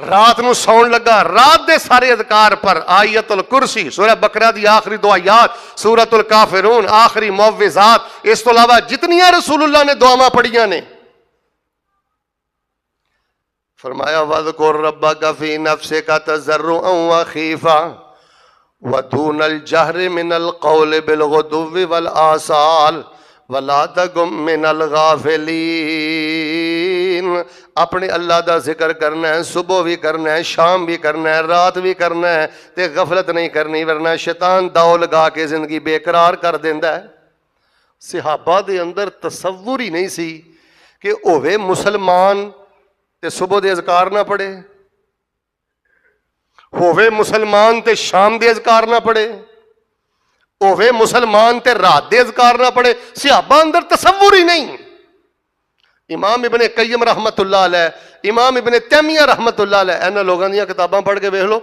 S2: رات نو سون لگا، رات دے سارے اذکار پر آیت الکرسی، سورہ بقرہ دی آخری دو آیات، سورۃ الکافرون، آخری معوذات، اس تو علاوہ جتنیاں رسول اللہ نے دعاواں پڑھیاں نے، فرمایا وَاذْكُرْ رَبَّكَ فِي نَفْسِكَ تَضَرُّعًا وَخِيفَةً وَدُونَ الْجَهْرِ مِنَ الْقَوْلِ بِالْغُدُوِّ وَالْآصَالِ وَلَا تَكُن مِّنَ الْغَافِلِينَ۔ اپنے اللہ دا ذکر کرنا ہے، صبح بھی کرنا ہے، شام بھی کرنا ہے، رات بھی کرنا ہے، تے غفلت نہیں کرنی، ورنہ شیطان داؤ لگا کے زندگی بے قرار کر دیندا ہے۔ صحابہ دے اندر تصور ہی نہیں سی کہ ہووے مسلمان تے صبح دے اذکار نہ پڑھے، ہووے مسلمان تے شام دے اذکار نہ پڑھے، ہووے مسلمان تے رات دے اذکار نہ پڑھے۔ صحابہ اندر تصور ہی نہیں۔ امام ابن قیم رحمت اللہ علیہ، امام ابن تیمیہ رحمت اللہ علیہ، انہاں لوگاں دیاں کتاباں پڑھ کے ویکھ لو،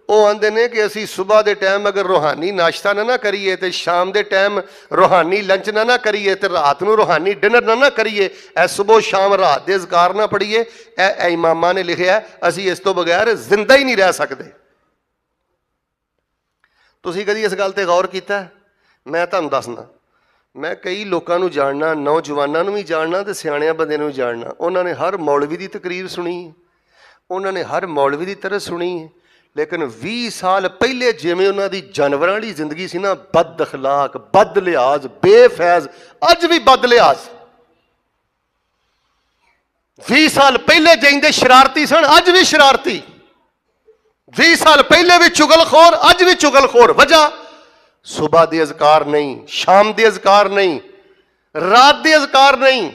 S2: وہ آندے نے کہ اسی صبح دے ٹائم اگر روحانی ناشتہ نہ کریے تے شام دے ٹائم روحانی لنچ نہ کریے تے رات نو روحانی ڈنر نہ کریے، اے صبح شام رات دے اذکار نہ پڑھیے، اے اماماں نے لکھیا ہے، اسی اس تو بغیر زندہ ہی نہیں رہ سکتے۔ تسی کدی اس گل تے غور کیتا ہے؟ میں تہانوں دسنا، میں کئی لوکاں نو جاننا، نوجواناں نو بھی جاننا تے سیاںے بندے نو بھی جاننا، انہاں نے ہر مولوی دی تقریر سنی، انہاں نے ہر مولوی دی طرح سنی، لیکن 20 سال پہلے جویں انہاں دی جانوراں والی زندگی سی نا، بد اخلاق، بد لحاظ، بے فیض، اج بھی بد لحاظ۔ 20 سال پہلے جیندے شرارتی سن، اج بھی شرارتی۔ 20 سال پہلے بھی چگل خور، اج بھی چگل خور۔ وجہ صبح دے اذکار نہیں، شام دے اذکار نہیں، رات دے اذکار نہیں۔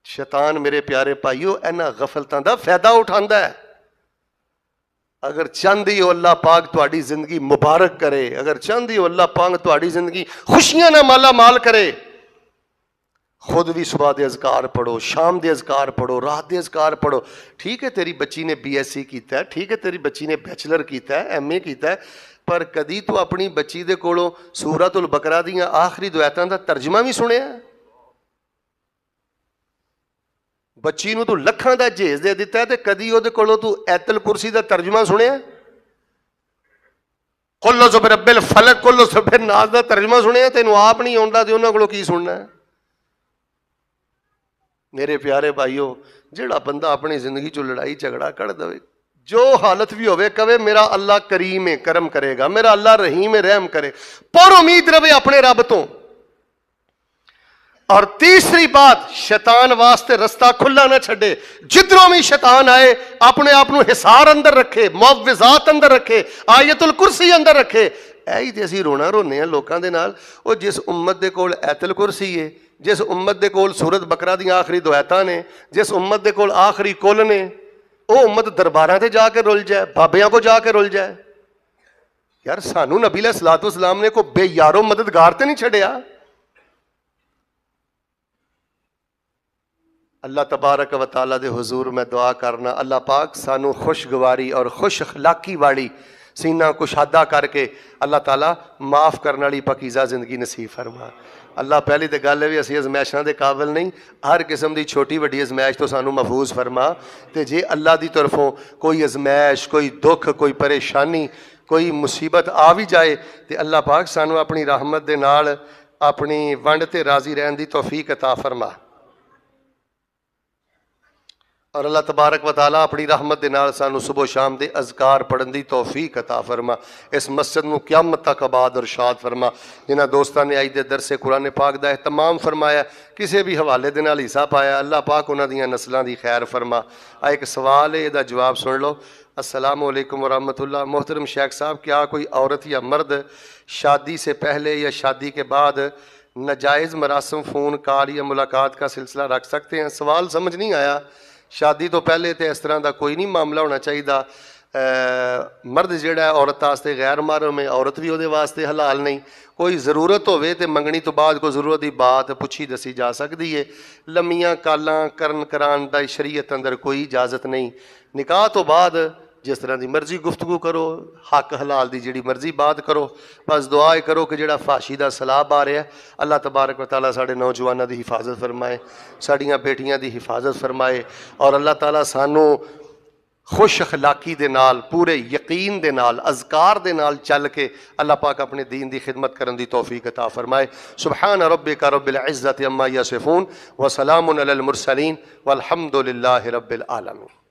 S2: شیطان میرے پیارے بھائیو انہاں غفلتاں دا فائدہ اٹھاندا ہے۔ اگر چاہندی ہو اللہ پاک تہاڈی زندگی مبارک کرے، اگر چاہندی ہو اللہ پاک تہاڈی زندگی خوشیاں نہ مالا مال کرے، خود بھی صبح دے اذکار پڑھو، شام دے اذکار پڑھو، رات دے اذکار پڑھو۔ ٹھیک ہے تیری بچی نے BSc کیتا ہے، ٹھیک ہے تیری بچی نے بیچلر کیتا ہے، MA کیتا ہے، پر کدی تو اپنی بچی دے کولوں سورۃ البقرہ دیاں آخری دو آیتاں دا ترجمہ بھی سنیا ہے؟ بچی نو تو لکھاں دا جہیز دے دیتا ہے تے کدی او دے کولوں تو آیت الکرسی دا ترجمہ سنیا ہے؟ قل اعوذ برب الفلق، قل اعوذ برب الناس دا ترجمہ سنیا؟ تینوں آپ نہیں آوندا تے انہاں کولوں کی سننا ہے؟ میرے پیارے بھائیو، جڑا بندہ اپنی زندگی چ لڑائی جھگڑا کر دے، جو حالت بھی ہوئے کہے میرا اللہ کریم ہے، کرم کرے گا، میرا اللہ رحیم ہے، رحم کرے، پر امید رہے اپنے رب تو۔ اور تیسری بات، شیطان واسطے رستہ کھلا نہ چھڑے، جدروں بھی شیطان آئے اپنے آپ نو حصار اندر رکھے، معوذات اندر رکھے، آیت الکرسی اندر رکھے۔ ایہی تے اسی رونا رونے ہیں لوکاں دے نال، او جس امت دے کول آیت الکرسی ہے، جس امت دے کول سورۃ بقرہ دی آخری دو آیتاں نے، جس امت دے کول آخری کل نے، او امت درباراں تے جا کے رل جائے، بابیاں کو جا کے رل جائے۔ یار سانو نبی علیہ الصلوۃ والسلام نے کوئی بے یارو مددگار تے نہیں چھڑیا۔ اللہ تبارک و تعالیٰ دے حضور میں دعا کرنا، اللہ پاک سانو خوشگواری اور خوش اخلاقی والی سینہ کشادہ کر کے اللہ تعالیٰ معاف کرنے والی پاکیزہ زندگی نصیب فرما۔ اللہ پہلی تے گل ہے بھی اسی ازمائشاں دے قابل نہیں، ہر قسم دی چھوٹی وڈی ازمائش تو سانو محفوظ فرما، تے جے اللہ دی طرفوں کوئی ازمائش، کوئی دکھ، کوئی پریشانی، کوئی مصیبت آ بھی جائے تے اللہ پاک سانو اپنی رحمت دے نال اپنی ونڈ تے راضی رہن دی توفیق عطا فرما۔ اور اللہ تبارک و تعالیٰ اپنی رحمت دے نال سانو صبح و شام دے اذکار پڑھن دی توفیق عطا فرما۔ اس مسجد نو قیامت تک آباد اور شاد فرما۔ جنہاں دوستاں نے آئی دے درس قرآن پاک دا اہتمام فرمایا، کسے بھی حوالے دے نال حصہ پایا، اللہ پاک انہاں دیاں نسلاں دی خیر فرما۔ ایک سوال ہے، دا جواب سن لو۔ السلام علیکم ورحمۃ اللہ۔ محترم شیخ صاحب، کیا کوئی عورت یا مرد شادی سے پہلے یا شادی کے بعد ناجائز مراسم، فون کال یا ملاقات کا سلسلہ رکھ سکتے ہیں؟ سوال سمجھ نہیں آیا۔ شادی تو پہلے تے اس طرح دا کوئی نہیں معاملہ ہونا چاہیے۔ مرد جڑا ہے عورت واسطے غیر محرم ہے، عورت بھی وہ واسطے حلال نہیں۔ کوئی ضرورت ہوئے تے منگنی تو بعد کوئی ضرورت دی بات پوچھی دسی جا سکتی ہے۔ لمیاں کالاں کران دا شریعت اندر کوئی اجازت نہیں۔ نکاح تو بعد جس طرح دی مرضی گفتگو کرو، حق حلال دی جڑی مرضی بات کرو، بس دعا کرو کہ جڑا فحشی دا سلاب آ رہا ہے اللہ تبارک و تعالیٰ ساڑے نوجوانوں دی حفاظت فرمائے، ساڑیاں بیٹیاں دی حفاظت فرمائے، اور اللہ تعالیٰ سانو خوش اخلاقی دے نال، پورے یقین دے نال، اذکار دے نال چل کے اللہ پاک اپنے دین دی خدمت کرن دی توفیق عطا فرمائے۔ سبحان ربک رب العزت عما یصفون وسلام علی المرسلین والحمد للہ رب العالمین۔